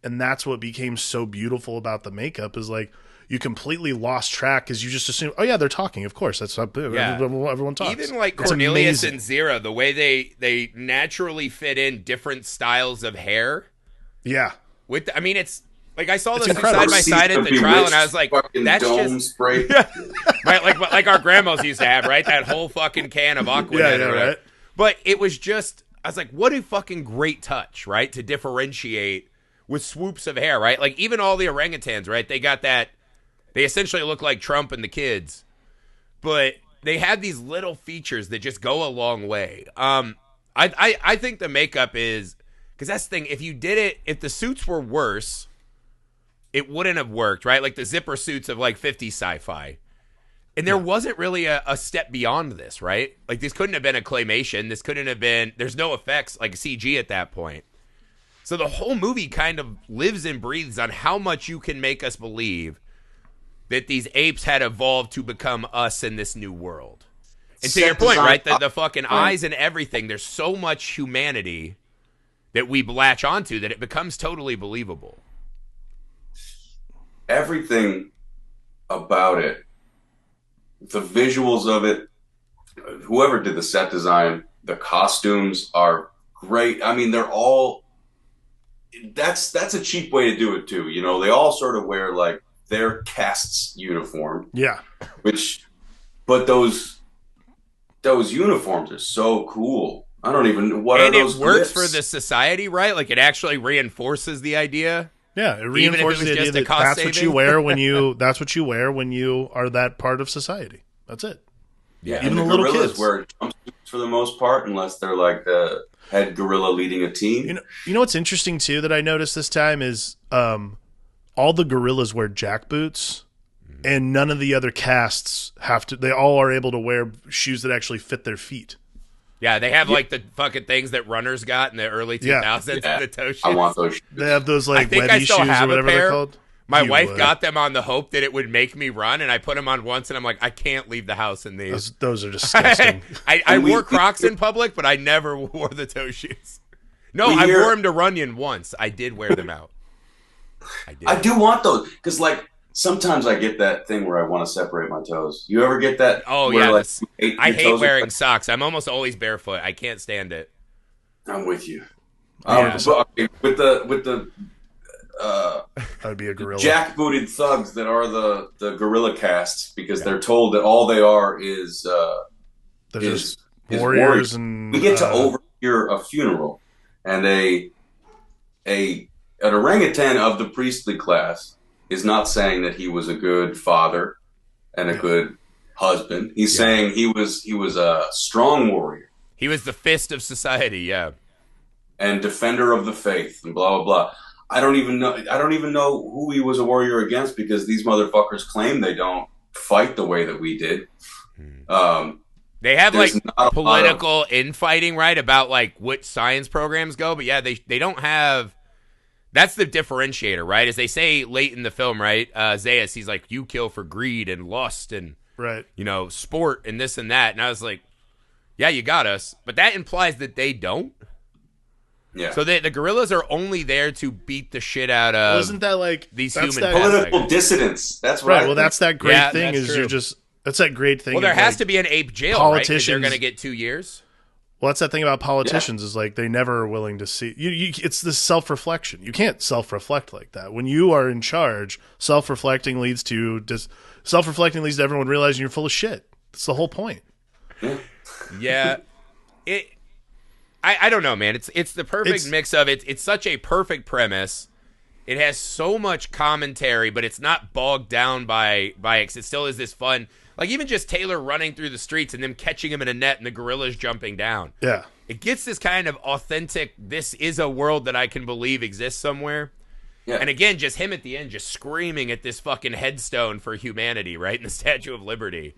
And that's what became so beautiful about the makeup, is like you completely lost track because you just assume, oh yeah, they're talking. Of course, that's everyone talks. Even like Cornelius and Zira, the way they naturally fit in different styles of hair. Yeah, it's like I saw this side by side at the trial, and I was like, that's just spray. Right, like our grandmas used to have, right? That whole fucking can of Aqua. Right. But it was just, I was like, what a fucking great touch, right? To differentiate. With swoops of hair, right? Like, even all the orangutans, right? They got that. They essentially look like Trump and the kids. But they had these little features that just go a long way. I think the makeup is... Because that's the thing. If you did it... If the suits were worse, it wouldn't have worked, right? Like the zipper suits of, like, 50s sci-fi. And there wasn't really a step beyond this, right? Like, this couldn't have been a claymation. This couldn't have been... There's no effects, like CG at that point. So the whole movie kind of lives and breathes on how much you can make us believe that these apes had evolved to become us in this new world. And to your point, right, the fucking eyes and everything, there's so much humanity that we latch onto that it becomes totally believable. Everything about it, the visuals of it, whoever did the set design, the costumes are great. I mean, they're all... That's a cheap way to do it too. They all sort of wear like their cast's uniform. Yeah. But those uniforms are so cool. I don't even what and are those. And it works glyphs? for the society, right? Like it actually reinforces the idea. Yeah, it reinforces the idea that that's what you wear when you. That's what you wear when you are that part of society. That's it. Yeah, even and the little gorillas kids wear jumpsuits for the most part, unless they're like the head gorilla leading a team. You know what's interesting too that I noticed this time is all the gorillas wear jackboots, and none of the other casts have to. They all are able to wear shoes that actually fit their feet. Yeah, they have like the fucking things that runners got in the early 2000s. Yeah. The toe shoes. I want those shoes. They have those like I Webby shoes or whatever they're called. My wife got them on the hope that it would make me run, and I put them on once, and I'm like, I can't leave the house in these. Those are disgusting. I wore Crocs in public, but I never wore the toe shoes. No, I wore them to Runyon once. I did wear them out. I do want those, because like sometimes I get that thing where I want to separate my toes. You ever get that? Oh, where, yeah. like, I hate wearing socks. I'm almost always barefoot. I can't stand it. I'm with you. Yeah. With the I'd be a gorilla. jackbooted thugs that are the gorilla casts, because they're told that all they are is warriors. And we get to overhear a funeral, and an orangutan of the priestly class is not saying that he was a good father and a good husband. He's saying he was a strong warrior. He was the fist of society, yeah. And defender of the faith, and blah blah blah. I don't even know who he was a warrior against, because these motherfuckers claim they don't fight the way that we did. They have like political infighting, right, about like what science programs go, but yeah, they don't have. That's the differentiator, right? As they say late in the film, right? Zaius, he's like, you kill for greed and lust and right, sport and this and that, and I was like, yeah, you got us, but that implies that they don't. Yeah. So the gorillas are only there to beat the shit out of. Well, isn't that like these human political dissidents? That's right. Well, that's that great thing. Is you're just that's that great thing. Well, there has to be an ape jail, right? Because they're going to get 2 years. Well, that's that thing about politicians is like they never are willing to see you. It's this self-reflection. You can't self-reflect like that. When you are in charge, self-reflecting leads to everyone realizing you're full of shit. That's the whole point. Yeah, I don't know, man. It's the perfect mix of it. It's such a perfect premise. It has so much commentary, but it's not bogged down by it. It still is this fun, like even just Taylor running through the streets and them catching him in a net and the gorillas jumping down. Yeah. It gets this kind of authentic, this is a world that I can believe exists somewhere. Yeah. And again, just him at the end just screaming at this fucking headstone for humanity, right? In the Statue of Liberty.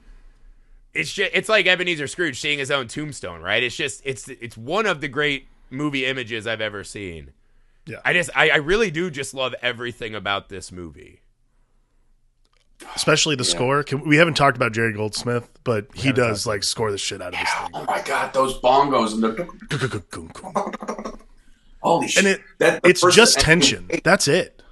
It's like Ebenezer Scrooge seeing his own tombstone, right? It's one of the great movie images I've ever seen. Yeah. I really do just love everything about this movie. Especially the score. We haven't talked about Jerry Goldsmith, but he does like score the shit out of this thing. Oh my god, those bongos and the holy shit! And it's just tension. That's it.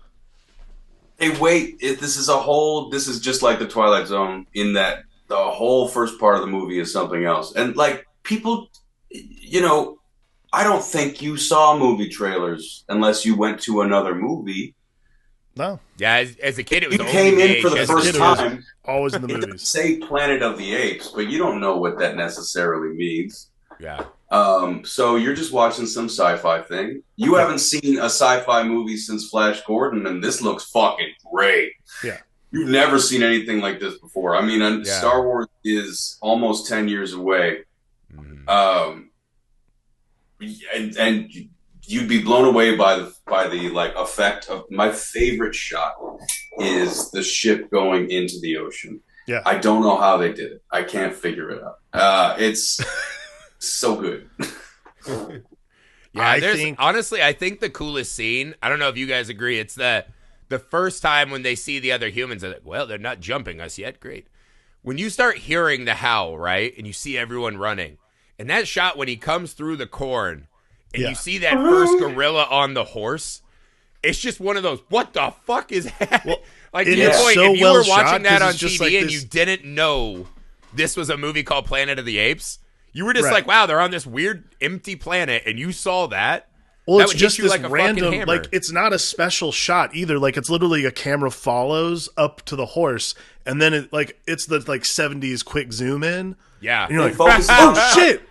Hey, wait! This is just like the Twilight Zone in that the whole first part of the movie is something else. And like people, I don't think you saw movie trailers unless you went to another movie. No. Yeah, as a kid, it was you came in for the first time. Always in the movies. It say Planet of the Apes, but you don't know what that necessarily means. Yeah. So you're just watching some sci-fi thing. You haven't seen a sci-fi movie since Flash Gordon, and this looks fucking great. Yeah. You've never seen anything like this before. I mean, Star Wars is almost 10 years away. Mm-hmm. And you'd be blown away by the like effect of my favorite shot is the ship going into the ocean. Yeah. I don't know how they did it. I can't figure it out. It's so good. Yeah, honestly, I think the coolest scene, I don't know if you guys agree, it's the first time when they see the other humans, they're like, well, they're not jumping us yet. Great. When you start hearing the howl, right, and you see everyone running, and that shot when he comes through the corn, and you see that first gorilla on the horse, it's just one of those, what the fuck is that? Well, like, to your point, if you were watching that on TV like and you didn't know this was a movie called Planet of the Apes, you were just like, wow, they're on this weird empty planet, and you saw that. Well, that it's just this like random, like, it's not a special shot either. Like, it's literally a camera follows up to the horse, and then it's the, like, 70s quick zoom in. Yeah. And you're like, oh, shit!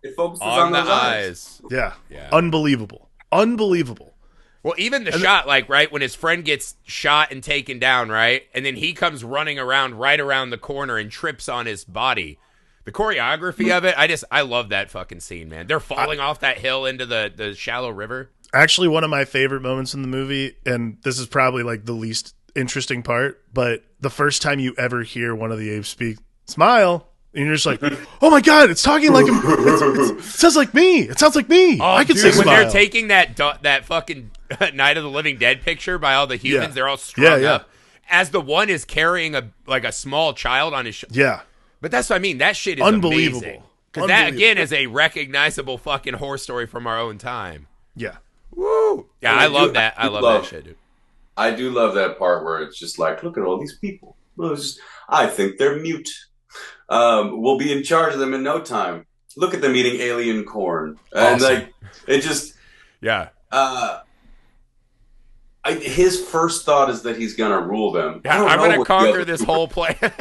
It focuses on the those eyes. Yeah. Unbelievable. Well, even the shot, like, right, when his friend gets shot and taken down, right, and then he comes running around right around the corner and trips on his body. The choreography of it, I love that fucking scene, man. They're falling off that hill into the shallow river. Actually, one of my favorite moments in the movie, and this is probably like the least interesting part, but the first time you ever hear one of the apes speak, smile, and you're just like, oh my god, it's talking like him. It sounds like me. It sounds like me. Oh, I could say when smile. they're taking that fucking Night of the Living Dead picture by all the humans, they're all strung up. As the one is carrying a small child on his shoulder. Yeah. But that's what I mean. That shit is unbelievable. Because that, again, is a recognizable fucking horror story from our own time. Yeah. Woo! Yeah, I love that. I love that shit, dude. I do love that part where it's just like, look at all these people. I think they're mute. We'll be in charge of them in no time. Look at them eating alien corn. And, like, it just... Yeah. His first thought is that he's gonna rule them. Yeah, I'm gonna conquer this whole planet.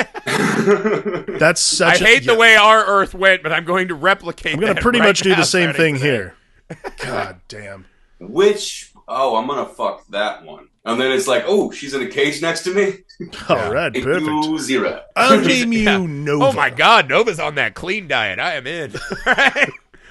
That's such. I hate the way our Earth went, but I'm going to replicate. I'm gonna pretty much do the same thing here. God damn. I'm gonna fuck that one. And then it's like, oh, she's in a cage next to me. All right, perfect. Zero. I'll name you Nova. Oh my God, Nova's on that clean diet. I am in.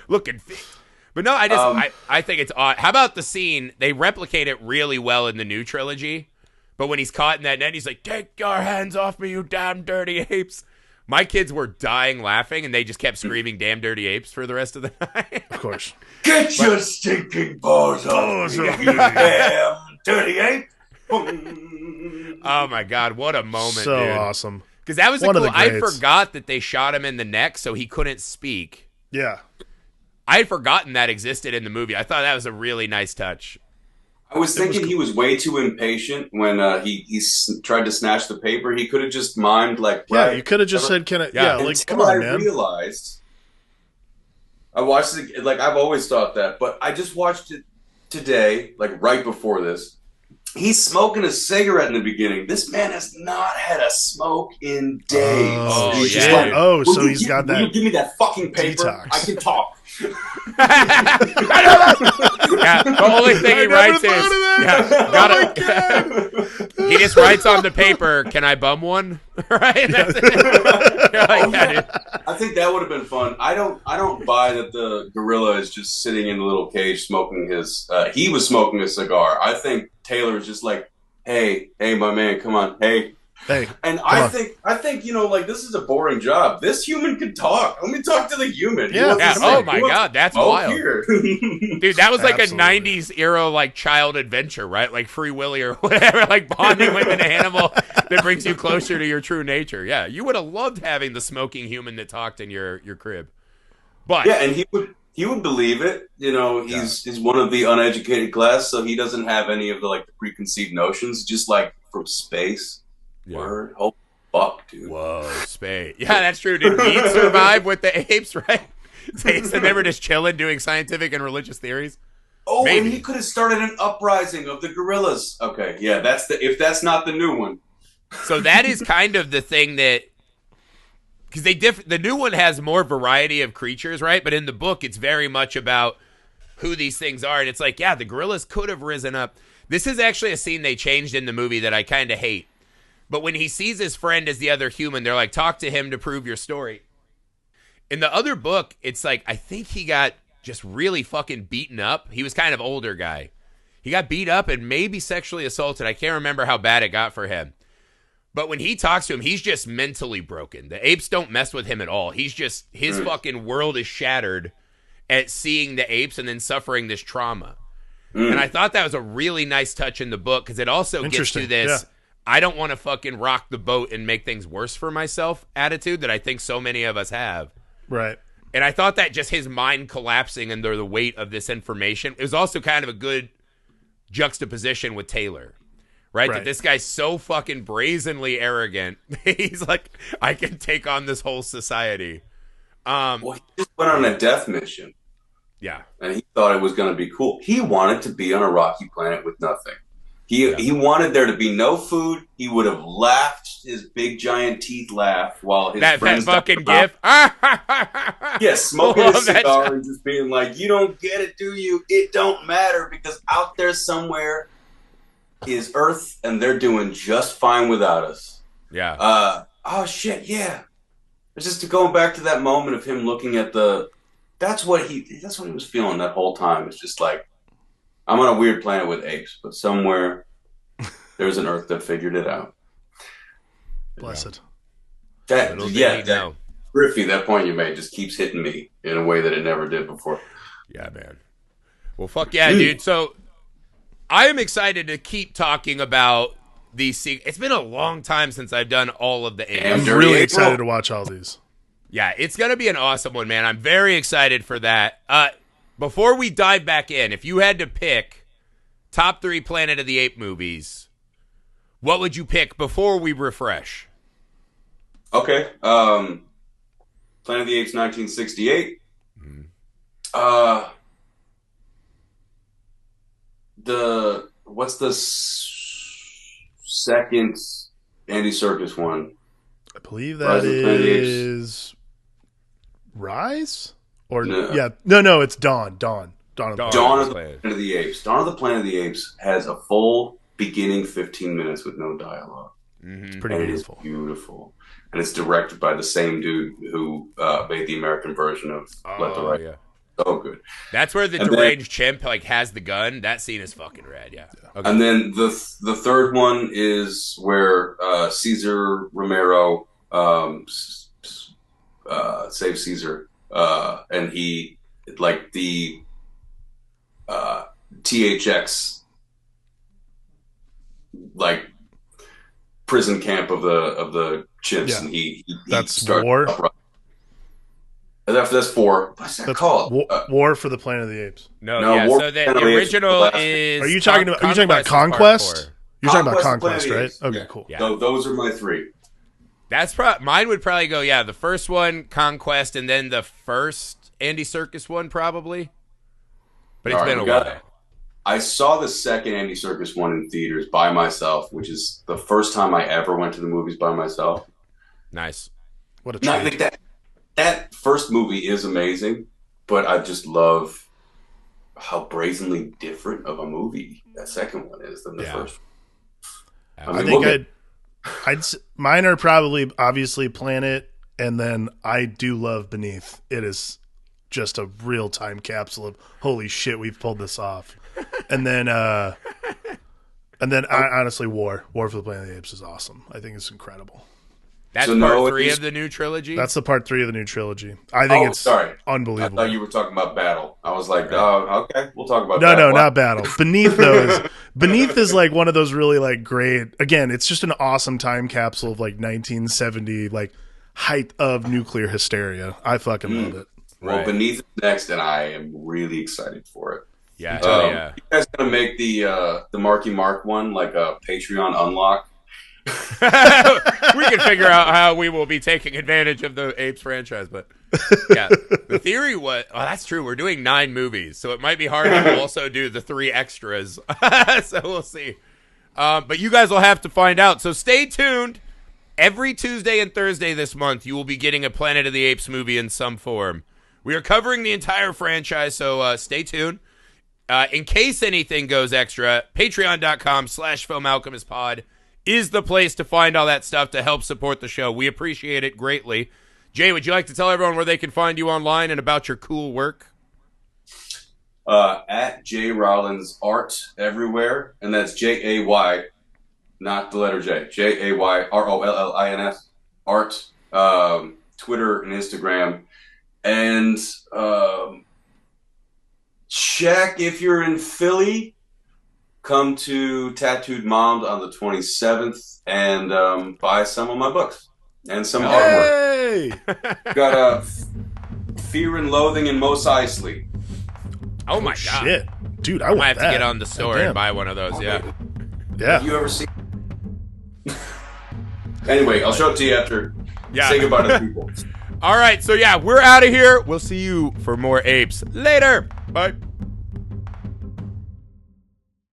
Looking fit. But no, I think it's odd. How about the scene? They replicate it really well in the new trilogy. But when he's caught in that net, he's like, take your hands off me, you damn dirty apes. My kids were dying laughing, and they just kept screaming damn dirty apes for the rest of the night. Of course. Get your stinking paws off me, you damn dirty ape. Oh, my God. What a moment, so dude. Awesome. Because that was one of the I greats. forgot that they shot him in the neck so he couldn't speak. Yeah. I had forgotten that existed in the movie. I thought that was a really nice touch. I was thinking he was way too impatient when he tried to snatch the paper. He could have just mimed like, yeah, you could have just said, "Can I?" Yeah, like, come on, man. I watched it like I've always thought that, but I just watched it today, like right before this, He's smoking a cigarette in the beginning. This man has not had a smoke in days. Oh, He's just yeah. like, Oh, so he's got will that you give me that fucking paper? detox. I can talk. Yeah, the only thing he writes is, he just writes on the paper, "Can I bum one?" Right? That's it. You're like, yeah, dude. I think that would have been fun. I don't buy that the gorilla is just sitting in a little cage smoking his. He was smoking a cigar. I think Taylor is just like, hey, my man, come on, hey. And I think like this is a boring job. This human can talk. Let me talk to the human. Yeah. Oh my God, that's wild, here. dude. That was like Absolutely. a '90s era like child adventure, right? Like Free Willy or whatever, like bonding with an animal that brings you closer to your true nature. Yeah, you would have loved having the smoking human that talked in your crib. But yeah, and he would believe it. He's one of the uneducated class, so he doesn't have any of the like the preconceived notions. Just like from space. Yeah. Word. Oh, fuck, dude. Whoa, space. Yeah, that's true. Did he survive with the apes, right? Apes, and they were just chilling, doing scientific and religious theories. Oh, Maybe. and he could have started an uprising of the gorillas. Okay, yeah, if that's not the new one. So that is kind of the thing that, because the new one has more variety of creatures, right? But in the book, it's very much about who these things are, and it's like, yeah, the gorillas could have risen up. This is actually a scene they changed in the movie that I kind of hate. But when he sees his friend as the other human, they're like, talk to him to prove your story. In the other book, it's like, I think he got just really fucking beaten up. He was kind of older guy. He got beat up and maybe sexually assaulted. I can't remember how bad it got for him. But when he talks to him, he's just mentally broken. The apes don't mess with him at all. He's just, his fucking world is shattered at seeing the apes and then suffering this trauma. And I thought that was a really nice touch in the book because it also gets to this, yeah. I don't want to fucking rock the boat and make things worse for myself attitude that I think so many of us have. Right. And I thought that just his mind collapsing under the weight of this information, it was also kind of a good juxtaposition with Taylor, right? That this guy's so fucking brazenly arrogant. He's like, I can take on this whole society. Well, he just went on a death mission. Yeah. And he thought it was going to be cool. He wanted to be on a rocky planet with nothing. He wanted there to be no food. He would have laughed his big giant teeth laugh while his friends that fucking gif. Yeah, smoking a cigar and just being like, "You don't get it, do you? It don't matter because out there somewhere is Earth, and they're doing just fine without us." Yeah. Oh shit, yeah. It's just going back to that moment of him looking at that's what he was feeling that whole time. It's just like, I'm on a weird planet with apes, but somewhere there's an Earth that figured it out. Blessed. That Griffey, that point you made just keeps hitting me in a way that it never did before. Yeah, man. Well, fuck yeah, dude. So I am excited to keep talking about these. It's been a long time since I've done all of the Apes. I'm really excited to watch all these. Yeah, it's going to be an awesome one, man. I'm very excited for that. Before we dive back in, if you had to pick top 3 Planet of the Apes movies, what would you pick before we refresh? Okay. Planet of the Apes 1968. What's the second Andy Serkis one? I believe that is Rise? Or no, it's Dawn. Dawn of the Planet of the Apes. Dawn of the Planet of the Apes has a full beginning 15 minutes with no dialogue. It's pretty beautiful. It's beautiful. And it's directed by the same dude who made the American version of Let the Right. Yeah. So good. That's where the deranged chimp has the gun. That scene is fucking rad, yeah. Okay. And then the third one is where Caesar Romero saves Caesar. And he, like the THX, like prison camp of the chimps, and he that's starts War. That's 4. What's that called? War for the Planet of the Apes. No. War So the original is. Are you talking about Conquest? You're talking about Conquest, right? Okay, cool. Yeah. So those are my 3. That's mine would probably go. Yeah, the first one, Conquest, and then the first Andy Serkis one, probably. But it's been a while. I saw the second Andy Serkis one in theaters by myself, which is the first time I ever went to the movies by myself. Nice. What a No, treat. I think that first movie is amazing, but I just love how brazenly different of a movie that second one is than the first. I think mine are probably obviously Planet, and then I do love Beneath. It is just a real time capsule of holy shit, we've pulled this off. And then I honestly, War for the Planet of the Apes is awesome. I think it's incredible. That's part 3 of the new trilogy? That's the part 3 of the new trilogy. I think it's unbelievable. I thought you were talking about Battle. I was like, okay, we'll talk about Battle. Battle. No, not Battle. Beneath is like one of those really like great, again, it's just an awesome time capsule of like 1970, like height of nuclear hysteria. I fucking love it. Well, Beneath is next, and I am really excited for it. Yeah, You guys gonna make the Marky Mark one like a Patreon unlock? We can figure out how we will be taking advantage of the Apes franchise, but yeah, the theory was, that's true. We're doing 9 movies, so it might be hard to also do the 3 extras. So we'll see. But you guys will have to find out. So stay tuned. Every Tuesday and Thursday this month, you will be getting a Planet of the Apes movie in some form. We are covering the entire franchise, so stay tuned. In case anything goes extra, patreon.com/filmalchemistpod is the place to find all that stuff to help support the show. We appreciate it greatly. Jay, would you like to tell everyone where they can find you online and about your cool work? At J Rollins Art everywhere, and that's Jay, not the letter J. JAYROLLINS Art. Twitter and Instagram, and check if you're in Philly. Come to Tattooed Moms on the 27th and buy some of my books and some artwork. Got Fear and Loathing in Mos Eisley. Oh my god, shit, dude! I might have to get on the store and buy one of those. Yeah. Have you ever seen? Anyway, I'll show it to you after. Yeah. Say goodbye to the people. All right, so yeah, we're out of here. We'll see you for more Apes later. Bye.